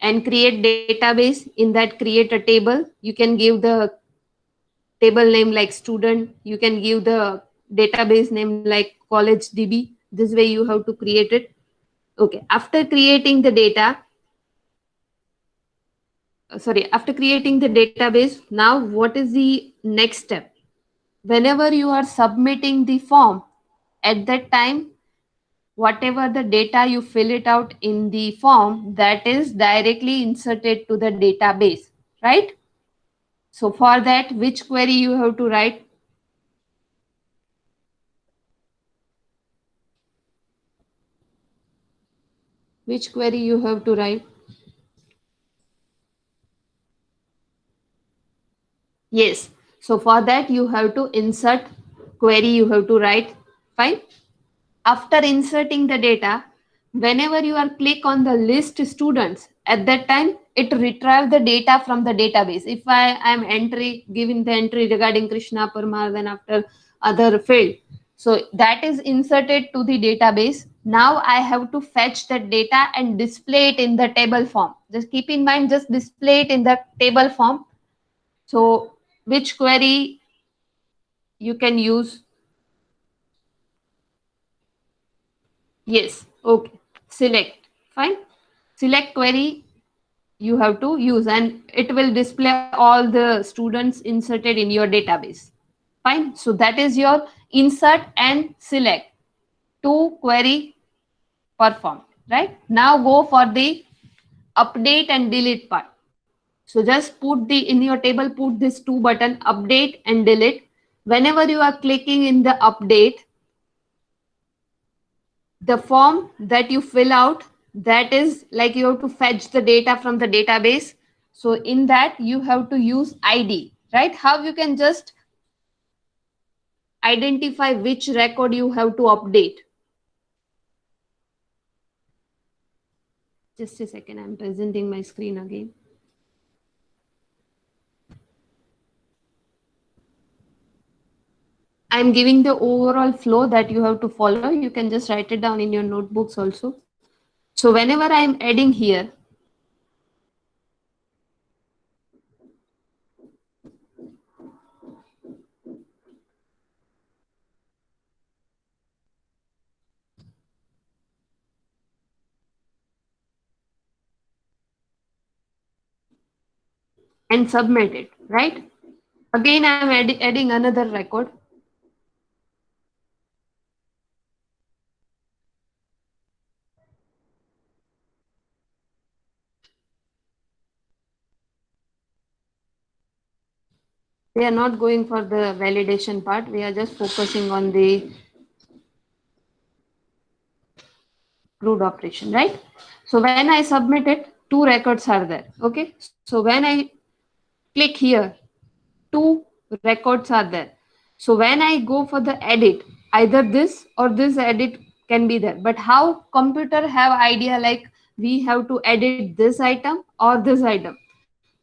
and create database. In that, create a table. You can give the table name like student. You can give the database name like college DB. This way you have to create it. Okay. After creating the data, after creating the database, now what is the next step? Whenever you are submitting the form, at that time, whatever the data you fill it out in the form, that is directly inserted to the database, right? So for that, which query you have to write? Which query you have to write? Yes. So for that, you have to insert query, you have to write. Fine. After inserting the data, whenever you are click on the list students, at that time, it retrieve the data from the database. If I am giving the entry regarding Krishna Parmar, then after other field, so that is inserted to the database. Now I have to fetch that data and display it in the table form. Just keep in mind, just display it in the table form. So which query you can use? Yes. Okay. Select. Fine. Select query you have to use, and it will display all the students inserted in your database. Fine. So that is your insert and select. Two query performed. Right. Now go for the update and delete part. So just put the, in your table, put this two button, update and delete. Whenever you are clicking in the update, the form that you fill out, that is like you have to fetch the data from the database. So in that you have to use ID, right? How you can just identify which record you have to update? Just a second, I'm presenting my screen again. I'm giving the overall flow that you have to follow. You can just write it down in your notebooks also. So whenever I'm adding here, and submit it, right? Again, I'm adding another record. We are not going for the validation part. We are just focusing on the CRUD operation, right? So when I submit it, two records are there. Okay. So when I click here, two records are there. So when I go for the edit, either this or this edit can be there. But how computer have idea like we have to edit this item or this item?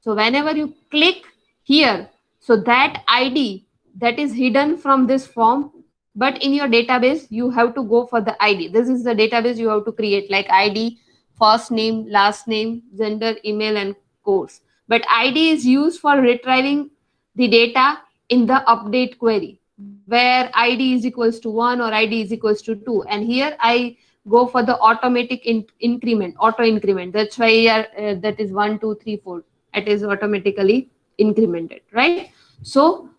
So whenever you click here, so that ID that is hidden from this form, but in your database, you have to go for the ID. This is the database you have to create like ID, first name, last name, gender, email, and course. But ID is used for retrieving the data in the update query where ID is equals to 1 or ID is equals to 2. And here I go for the automatic increment, auto increment. That's why that is 1, 2, 3, 4. It is automatically incremented, right? So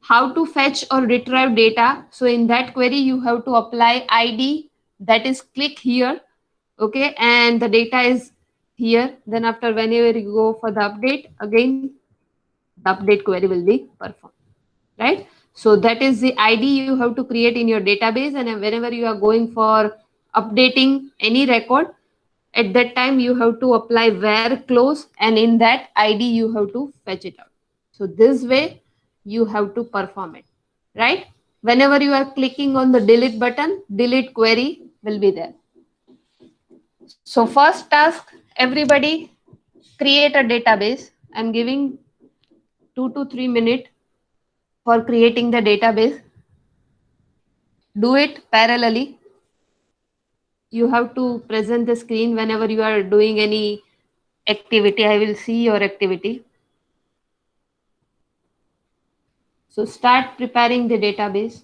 how to fetch or retrieve data? So in that query, you have to apply ID, that is click here, okay, and the data is here. Then after whenever you go for the update, again the update query will be performed, right? So that is the ID you have to create in your database, and whenever you are going for updating any record, at that time you have to apply where close, and in that ID you have to fetch it out. So this way you have to perform it, right? Whenever you are clicking on the delete button, delete query will be there. So first task, everybody create a database. I'm giving 2 to 3 minutes for creating the database. Do it parallelly. You have to present the screen whenever you are doing any activity. I will see your activity. So start preparing the database.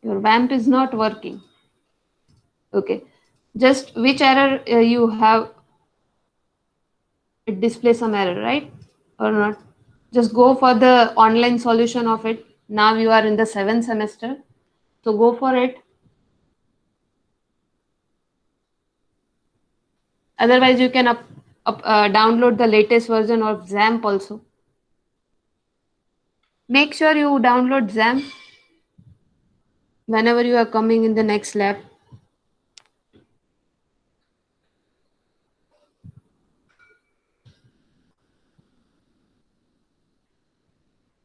Your WAMP is not working. Okay. Just which error you have, it displays some error, right? Or not? Just go for the online solution of it. Now you are in the 7th semester. So go for it. Otherwise, you can download the latest version of XAMPP also. Make sure you download XAMPP whenever you are coming in the next lab.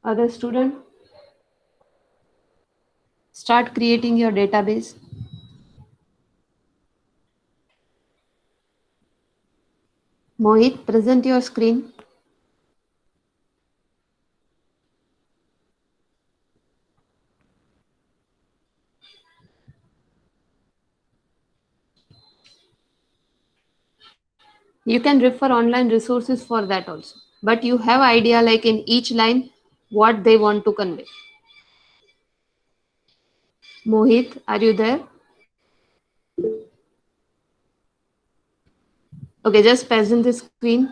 Other student, start creating your database. Mohit, present your screen. You can refer online resources for that also. But you have idea like in each line what they want to convey. Mohit, are you there? Okay, just present the screen.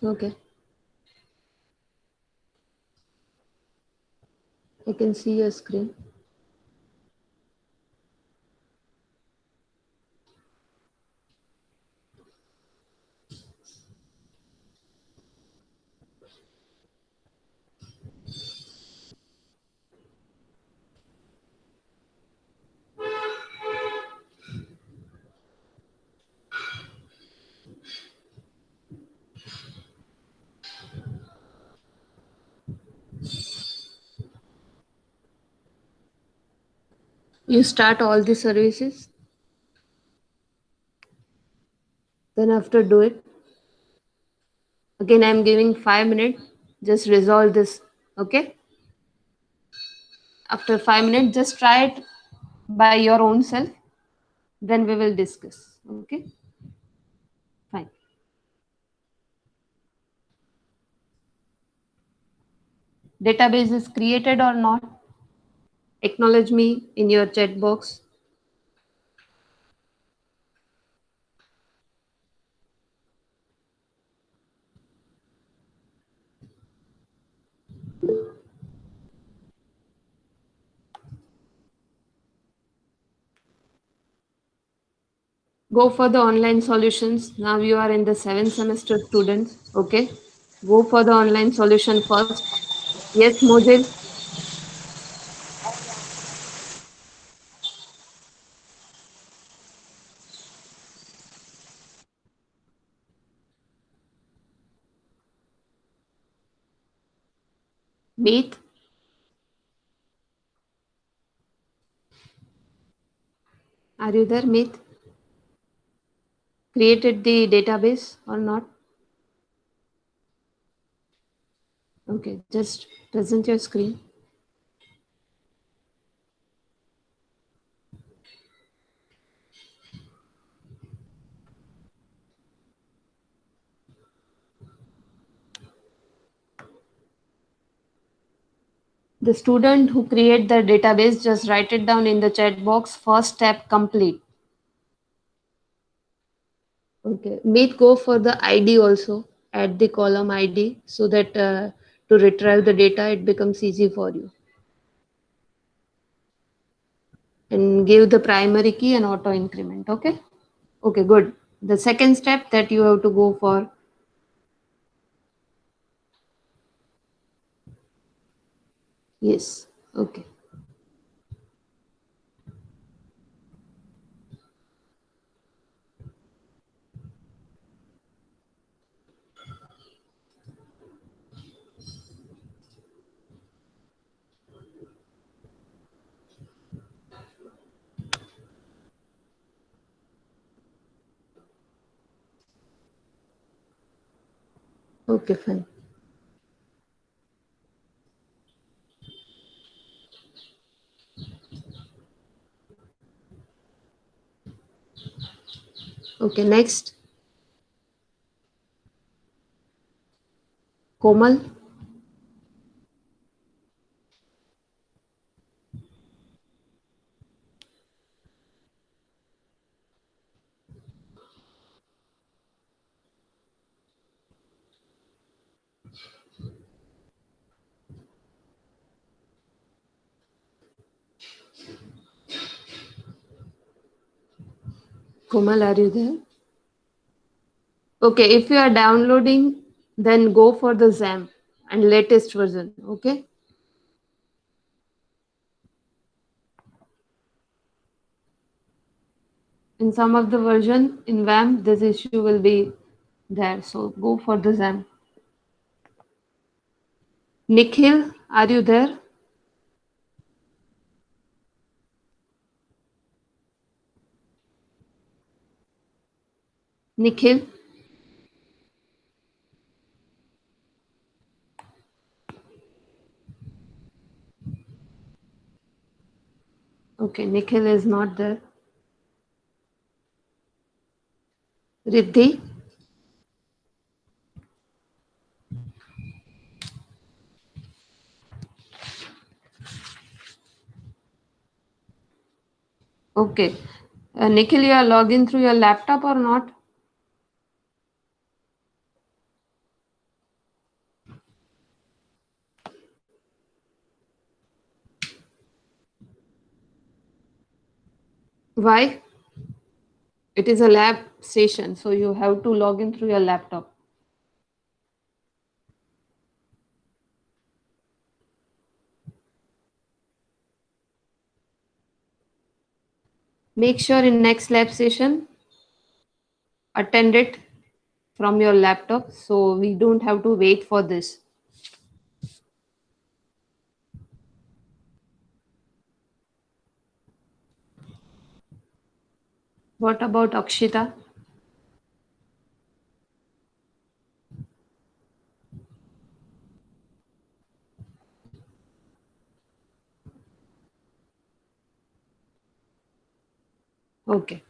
Okay, I can see your screen. You start all the services, then after do it. Again, I'm giving 5 minutes. Just resolve this. Okay. After 5 minutes, just try it by your own self. Then we will discuss. Okay. Fine. Database is created or not? Acknowledge me in your chat box. Go for the online solutions. Now you are in the 7th semester students. Okay. Go for the online solution first. Yes, Mojil. Meet. Are you there, Meet? Created the database or not? Okay, just present your screen. The student who create the database, just write it down in the chat box. First step complete. Okay. Meet go for the ID also. Add the column ID so that to retrieve the data, it becomes easy for you. And give the primary key and auto increment. Okay. Okay, good. The second step that you have to go for. Yes. Okay. Okay, fine. Okay, next. Komal. Komal, are you there? Okay, if you are downloading, then go for the XAMPP and latest version. Okay. In some of the version in WAMP, this issue will be there. So go for the XAMPP. Nikhil, are you there? Nikhil? Okay, Nikhil is not there. Riddhi? Okay. Nikhil, you are logged in through your laptop or not? Why? It is a lab session, so you have to log in through your laptop. Make sure in next lab session, attend it from your laptop so we don't have to wait for this. What about Akshita? Okay.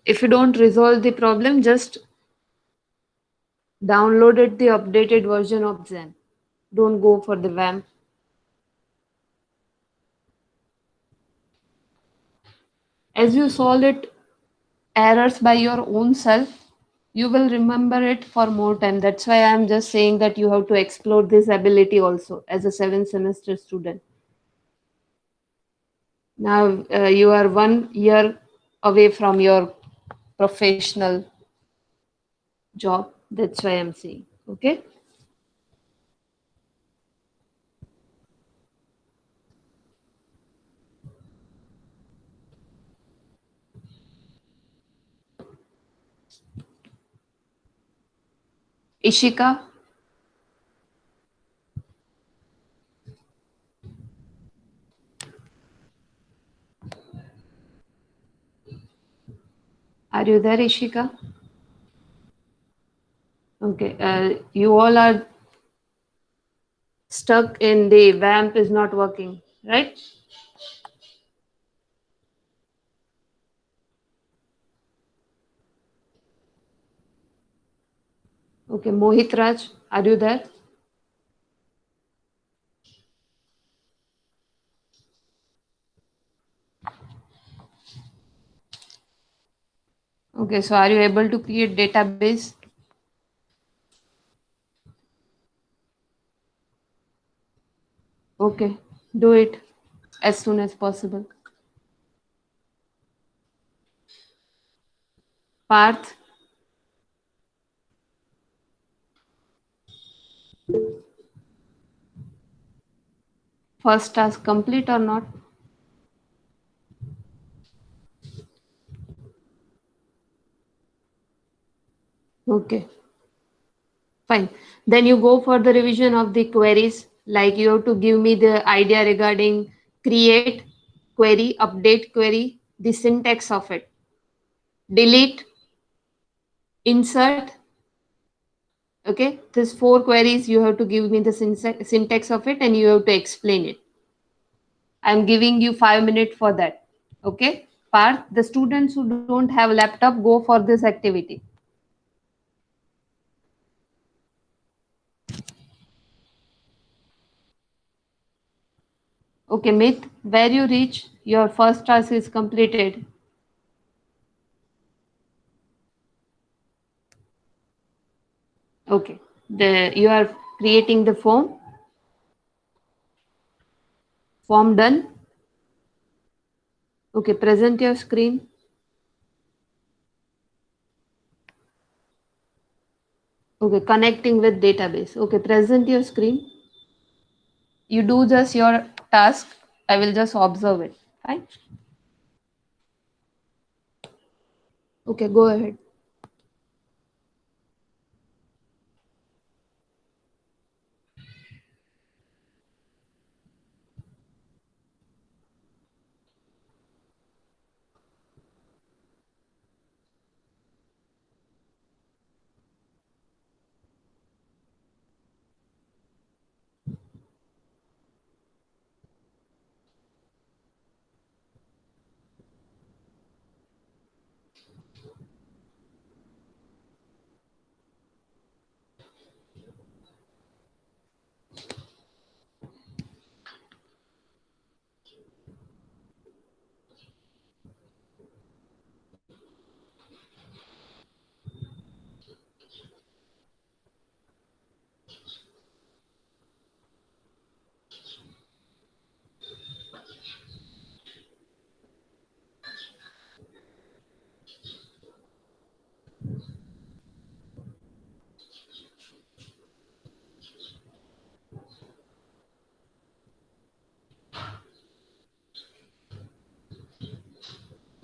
If you don't resolve the problem, just download it the updated version of Zen. Don't go for the WAMP. As you solve it errors by your own self, you will remember it for more time. That's why I'm just saying that you have to explore this ability also as a 7th semester student. Now you are 1 year away from your professional job. That's why I'm saying. Okay. Ishika, are you there, Ishika? Okay. You all are stuck in the WAMP is not working, right? Okay. Mohit Raj, are you there? Okay. So are you able to create database? Okay. Do it as soon as possible. Parth, first task complete or not? Okay. Fine. Then you go for the revision of the queries. Like you have to give me the idea regarding create query, update query, the syntax of it, delete, insert. Okay. These four queries, you have to give me the syntax of it and you have to explain it. I'm giving you 5 minutes for that. Okay. Parth, the students who don't have laptop, go for this activity. Okay, Myth, where you reach, your first task is completed. Okay, you are creating the form done. Okay, present your screen. Okay, connecting with database. Okay, present your screen. You do just your task. I will just observe it. Fine. Okay, go ahead.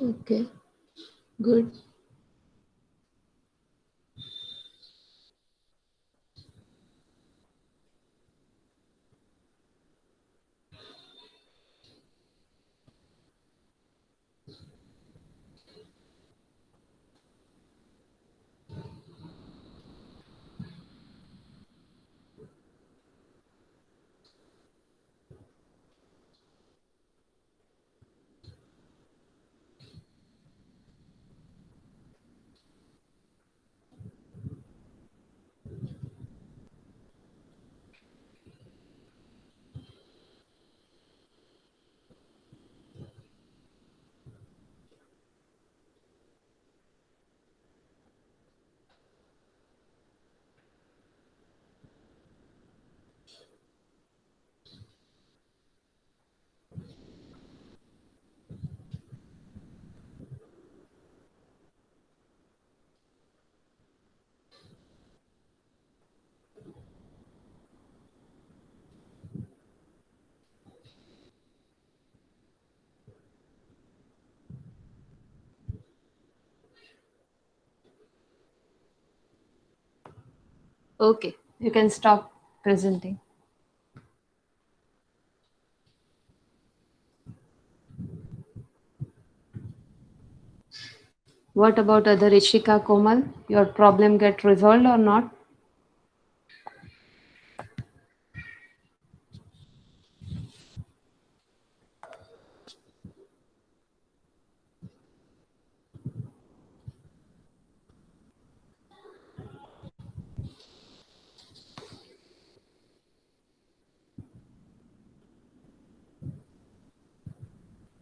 Okay, good. Okay, you can stop presenting. What about other Ishika, Komal? Your problem get resolved or not?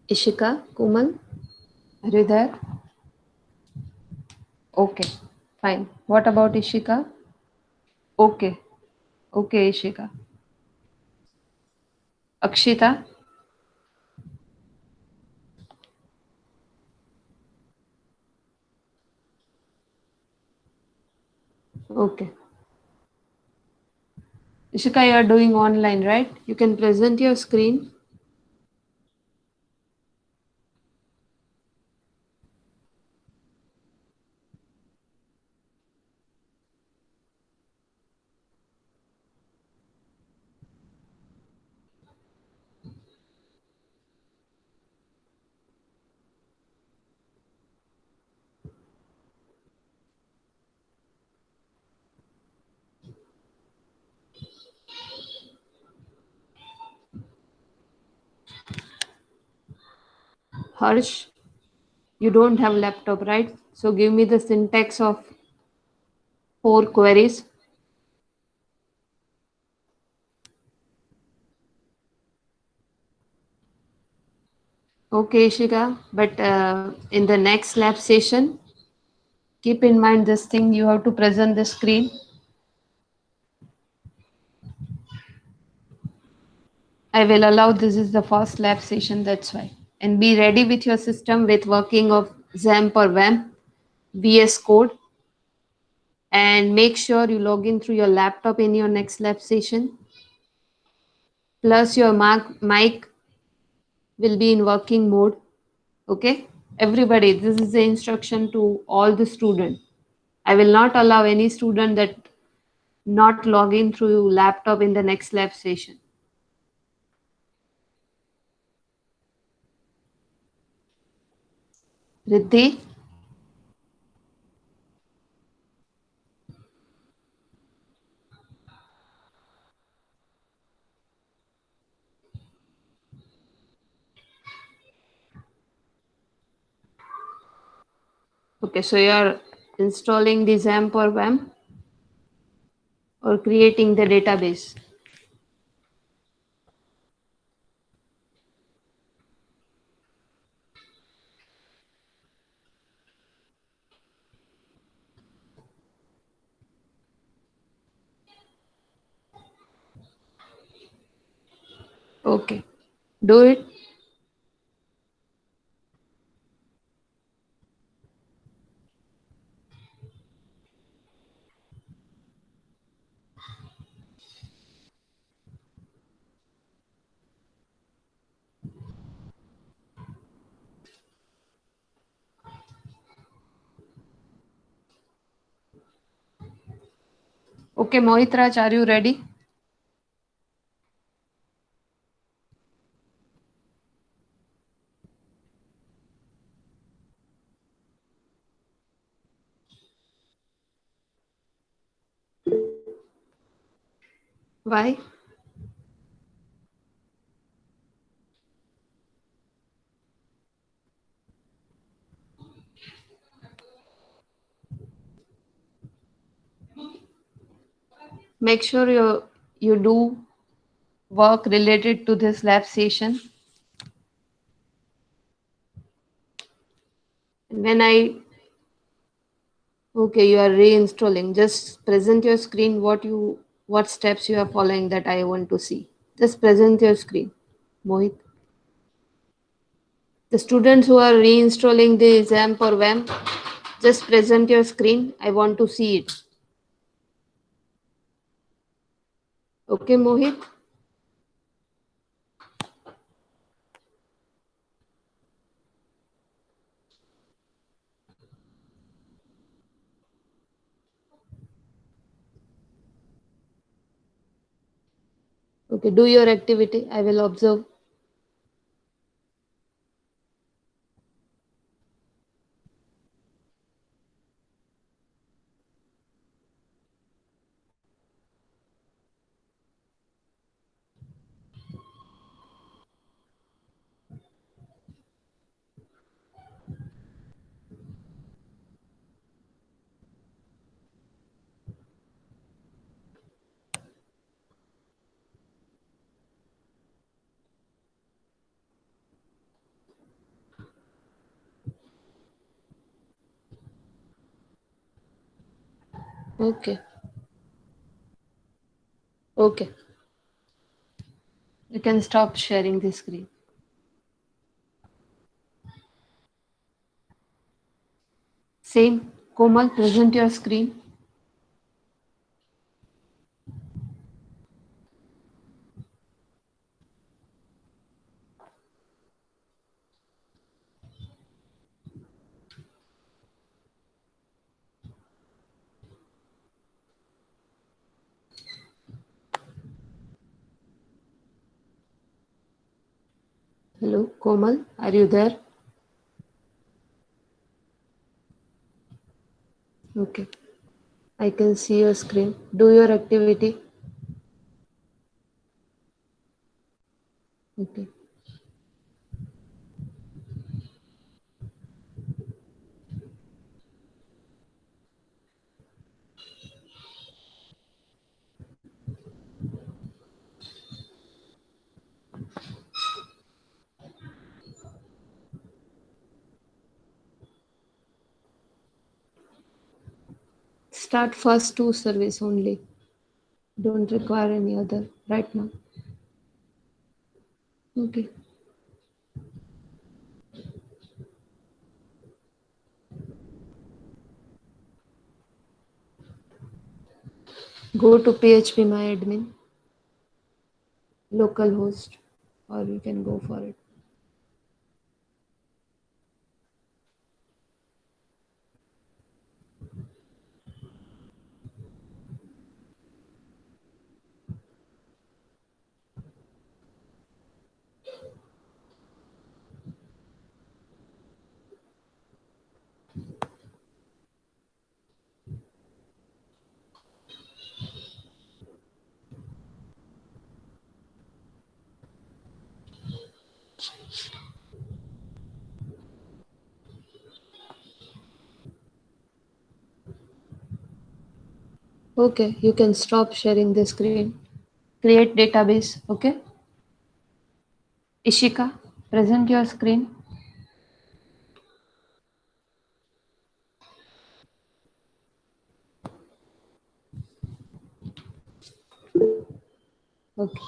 Ishika, Komal, are you there? Okay, fine. What about Ishika? Okay, okay, Ishika. Akshita? Okay. Ishika, you are doing online, right? You can present your screen. Harsh, you don't have laptop, right? So give me the syntax of four queries. Okay, Ishika, but in the next lab session, keep in mind this thing, you have to present the screen. I will allow this is the first lab session, that's why. And be ready with your system with working of XAMPP or WAMP, VS Code, and make sure you log in through your laptop in your next lab session. Plus your mic will be in working mode. Okay? Everybody, this is the instruction to all the student. I will not allow any student that not log in through laptop in the next lab session. Riddhi? Okay, so you are installing the XAMPP or WAMP or creating the database. Okay, do it. Okay, Mohit Raj, are you ready? Why? Make sure you do work related to this lab session. And when I okay, you are reinstalling. Just present your screen. What steps you are following that I want to see. Just present your screen, Mohit. The students who are reinstalling the XAMPP or WAMP, just present your screen. I want to see it. Okay, Mohit. Okay, do your activity. I will observe. Okay, okay. You can stop sharing the screen. Same. Komal, present your screen. Hello, Komal, are you there? Okay, I can see your screen. Do your activity. Okay. Start first two surveys only. Don't require any other right now. Okay. Go to phpMyAdmin, localhost, or you can go for it. Okay, you can stop sharing the screen. Create database. Okay. Ishika, present your screen. Okay.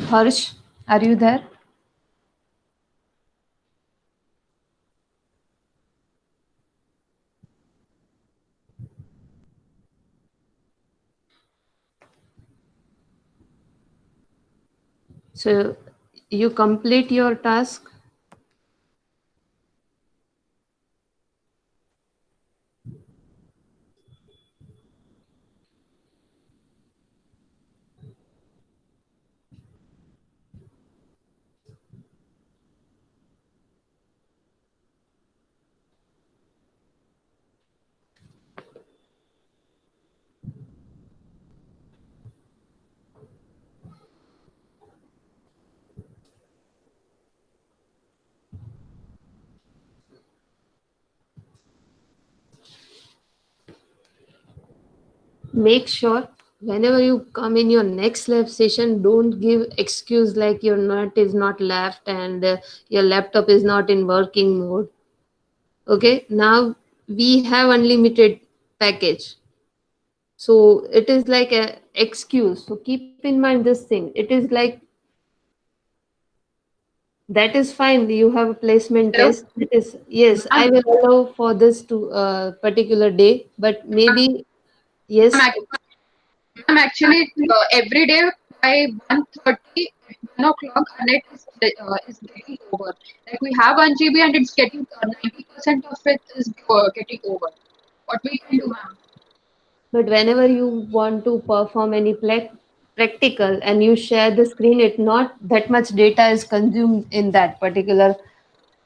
Harsh, are you there? So you complete your task. Make sure whenever you come in your next lab session, don't give excuse like your net is not left and your laptop is not in working mode. Okay, now we have unlimited package. So it is like a excuse. So keep in mind this thing. It is like that is fine. You have a placement Hello? test. It is yes, I'm, I will allow for this to particular day, but maybe I'm, yes. act- I'm actually every day by 1:30, 1 o'clock, our net is getting over. Like we have 1 GB and it's getting 90% of it is getting over. What we can do, ma'am? But whenever you want to perform any practical and you share the screen, it not that much data is consumed in that particular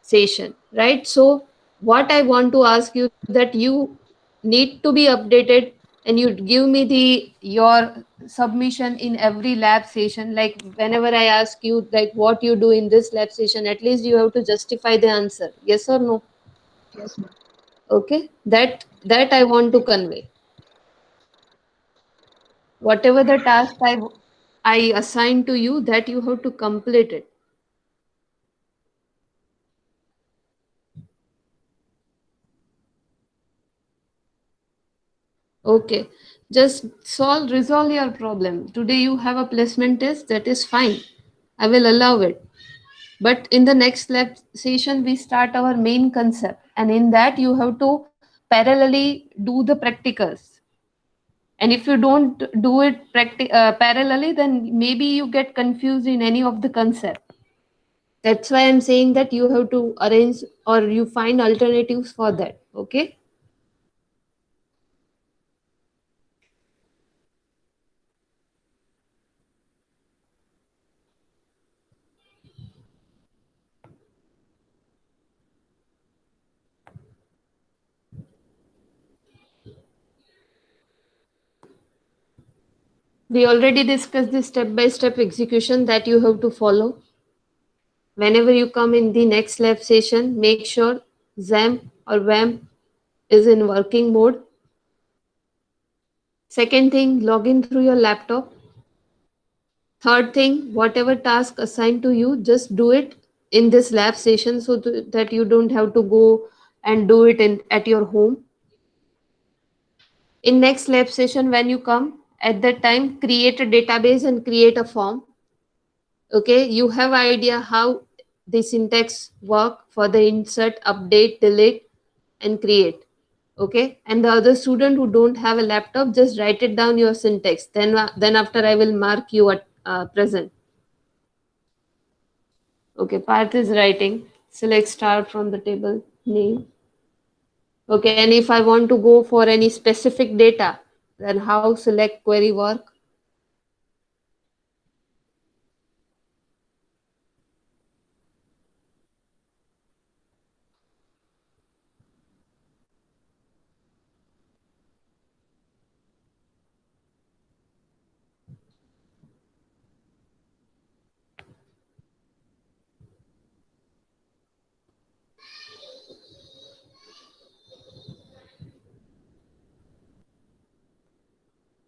session, right? So what I want to ask you that you need to be updated and you give me the your submission in every lab session. Like whenever I ask you like what you do in this lab session, at least you have to justify the answer, yes or no. Yes, ma'am. Okay, that I want to convey. Whatever the task I assign to you, that you have to complete it. Okay, just resolve your problem. Today you have a placement test, that is fine. I will allow it. But in the next lab session, we start our main concept, and in that you have to parallelly do the practicals. And if you don't do it parallelly, then maybe you get confused in any of the concept. That's why I'm saying that you have to arrange or you find alternatives for that. Okay. We already discussed the step by step execution that you have to follow. Whenever you come in the next lab session, make sure XAMPP or WAMP is in working mode. Second thing, log in through your laptop. Third thing, whatever task assigned to you, just do it in this lab session so that you don't have to go and do it at your home. In next lab session, when you come, at that time, create a database and create a form. Okay, you have idea how the syntax work for the insert, update, delete, and create. Okay, and the other student who don't have a laptop, just write it down your syntax. Then after I will mark you at present. Okay, Parth is writing. Select star from the table name. Okay, and if I want to go for any specific data, then how select query work?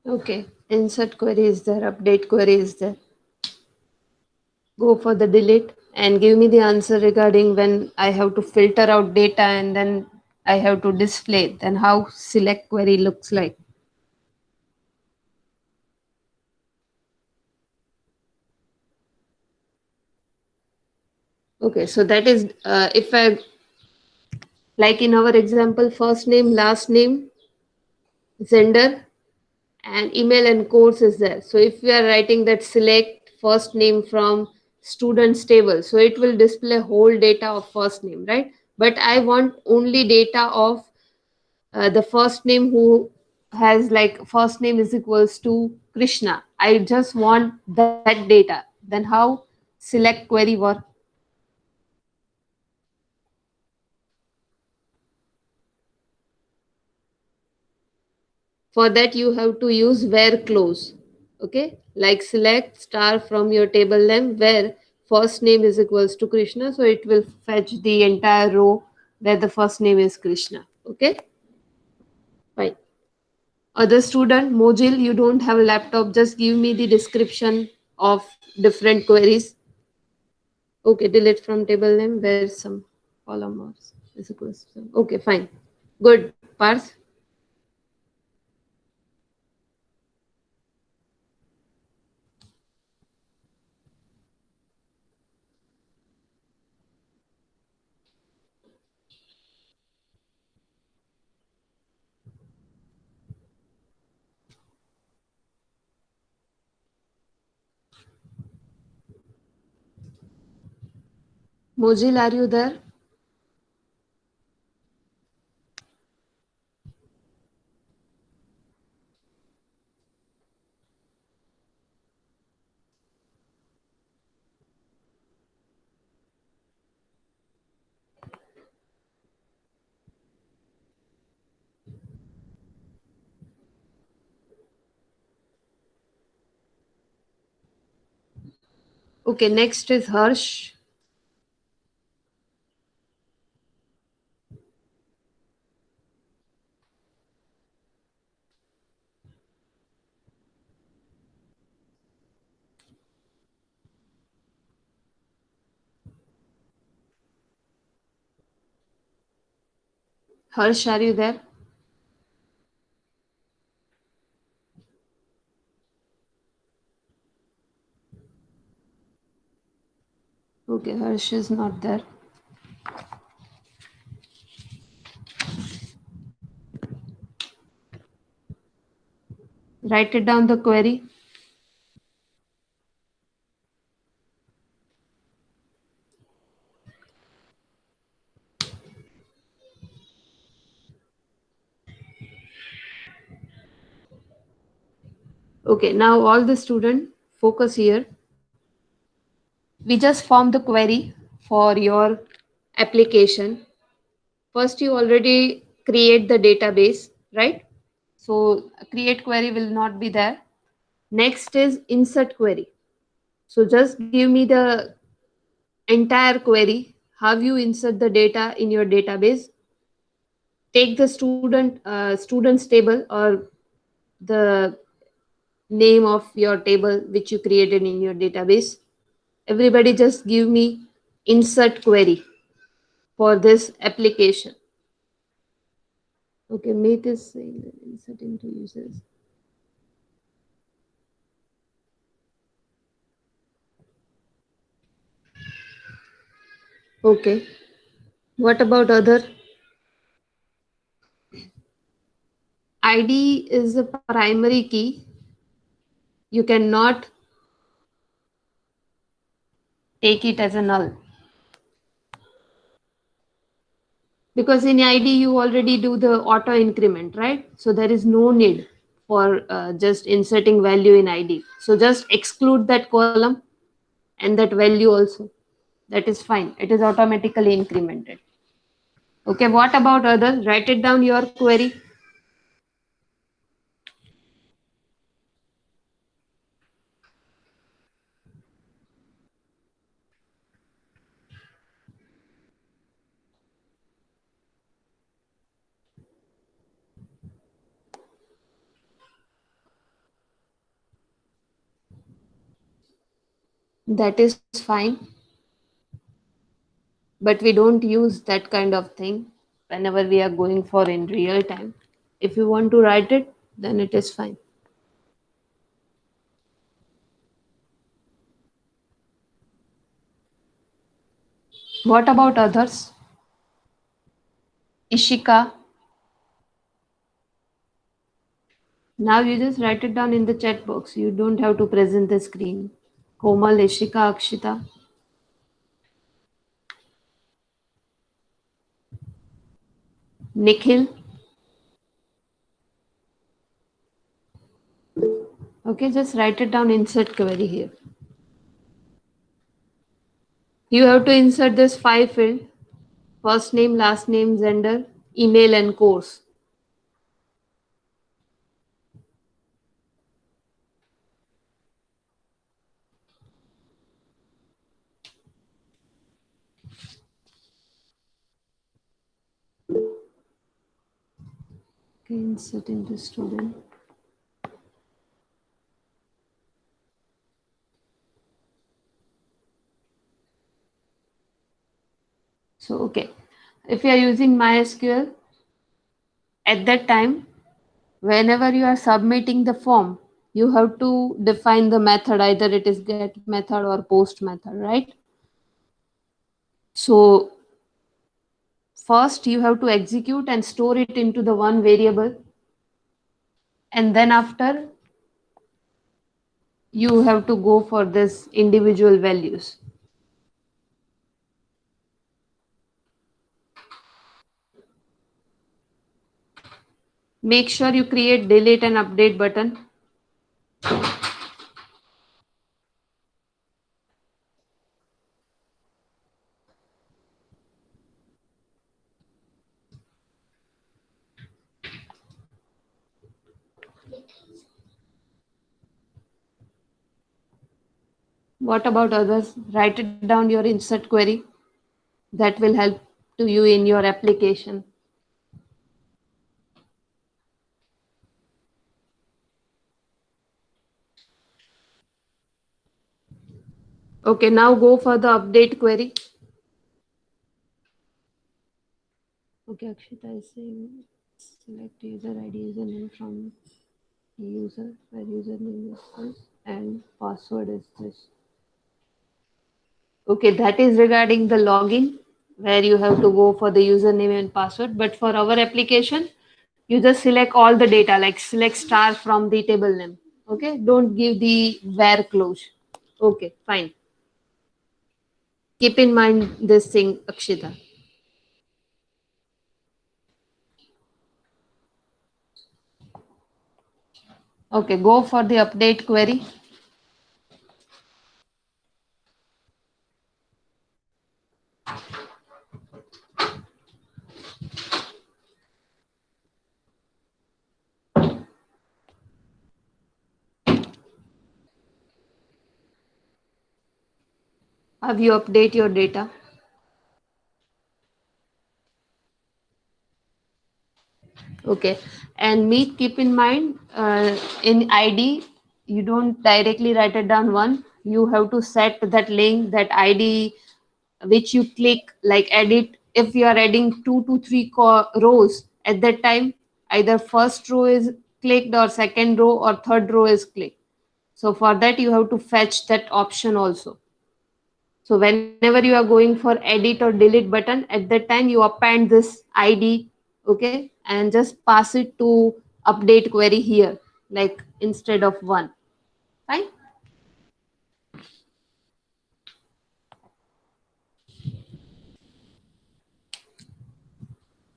Okay, insert query is there, update query is there. Go for the delete and give me the answer regarding when I have to filter out data and then I have to display, then how select query looks like. Okay, so that is if I like in our example, first name, last name, gender, and email and course is there. So if we are writing that select first name from students table, so it will display whole data of first name, right? But I want only data of the first name who has like first name is equals to Krishna. I just want that data. Then how select query work? For that you have to use where clause. Okay, like select star from your table name where first name is equals to Krishna, so it will fetch the entire row where the first name is Krishna. Okay, fine. Other student, Mojil, you don't have a laptop, just give me the description of different queries. Okay, delete from table name where some column is equals to. Okay, fine. Good. Parse. Mojil, are you there? Okay, next is Harsh. Harsh, are you there? Okay, Harsh is not there. Write it down the query. Okay, now all the student focus here. We just formed the query for your application. First, you already create the database, right? So create query will not be there. Next is insert query. So just give me the entire query, how you insert the data in your database. Take the students table or the name of your table which you created in your database. Everybody just give me insert query for this application. Okay, Meet is saying that insert into users. Okay. What about other? ID is the primary key. You cannot take it as a null because in ID you already do the auto increment, right? So there is no need for just inserting value in ID. So just exclude that column and that value also. That is fine. It is automatically incremented. Okay, what about others? Write it down your query. That is fine. But we don't use that kind of thing whenever we are going for in real time. If you want to write it, then it is fine. What about others? Ishika. Now you just write it down in the chat box. You don't have to present the screen. Komal, Ishika, Akshita. Nikhil. Okay, just write it down, insert query here. You have to insert this five field: first name, last name, gender, email, and course. Okay, insert into student. So, okay, if you are using MySQL, at that time, whenever you are submitting the form, you have to define the method, either it is get method or post method, right? So, first you have to execute and store it into the one variable, and then after you have to go for this individual values. Make sure you create delete and update button. What about others? Write it down your insert query. That will help to you in your application. Okay, now go for the update query. Okay, Akshita is saying select user ID username from user where username is this and password is this. Okay, that is regarding the login where you have to go for the username and password. But for our application, you just select all the data like select star from the table name. Okay, don't give the where close. Okay, fine. Keep in mind this thing, Akshita. Okay, go for the update query. Have you update your data? Okay, and Meet, keep in mind in ID, you don't directly write it down one. You have to set that link, that ID, which you click, like edit. If you are adding 2 to 3 rows at that time, either first row is clicked or second row or third row is clicked. So for that, you have to fetch that option also. So whenever you are going for edit or delete button, at that time you append this ID, okay, and just pass it to update query here, like instead of one. Fine.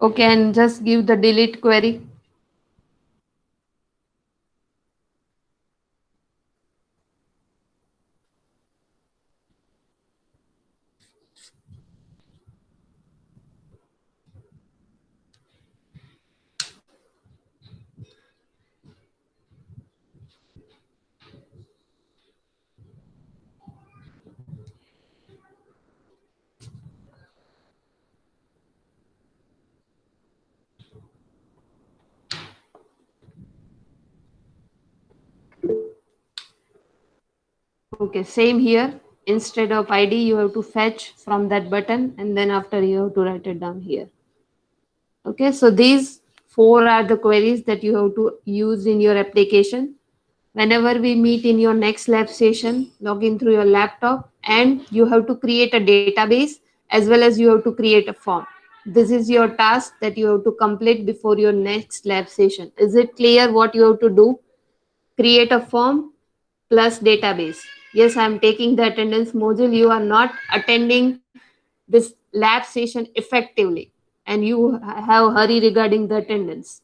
Okay, and just give the delete query. Okay, same here. Instead of ID, you have to fetch from that button, and then after you have to write it down here. Okay, so these four are the queries that you have to use in your application. Whenever we meet in your next lab session, log in through your laptop and you have to create a database as well as you have to create a form. This is your task that you have to complete before your next lab session. Is it clear what you have to do? Create a form plus database. Yes, I am taking the attendance. Mojil, you are not attending this lab session effectively and you have hurry regarding the attendance.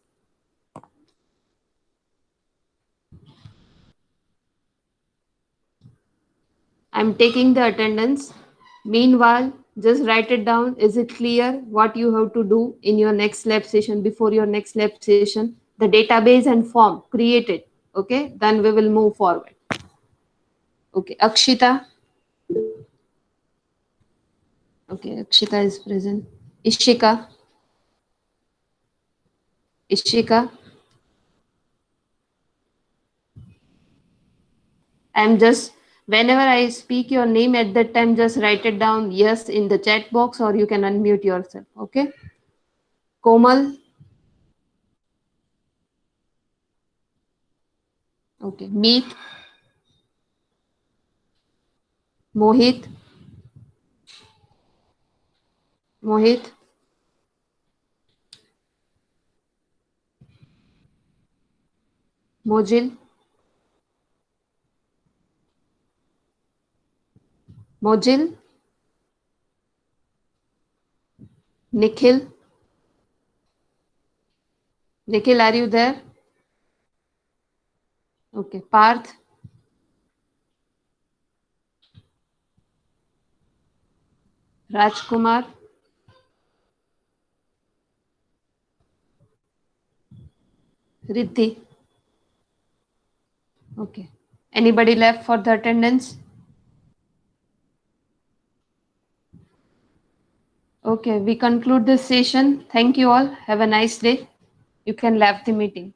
I'm taking the attendance. Meanwhile, just write it down. Is it clear what you have to do in your next lab session before your next lab session? The database and form, create it. Okay, then we will move forward. Okay, Akshita. Okay, Akshita is present. Ishika. Ishika. I'm just, whenever I speak your name at that time, just write it down yes in the chat box or you can unmute yourself. Okay. Komal. Okay. Meet. Mohit. Mohit. Mojil. Mojil. Nikhil. Nikhil, are you there? Okay. Parth? Rajkumar? Riddhi? Okay. Anybody left for the attendance? Okay, we conclude this session. Thank you all. Have a nice day. You can leave the meeting.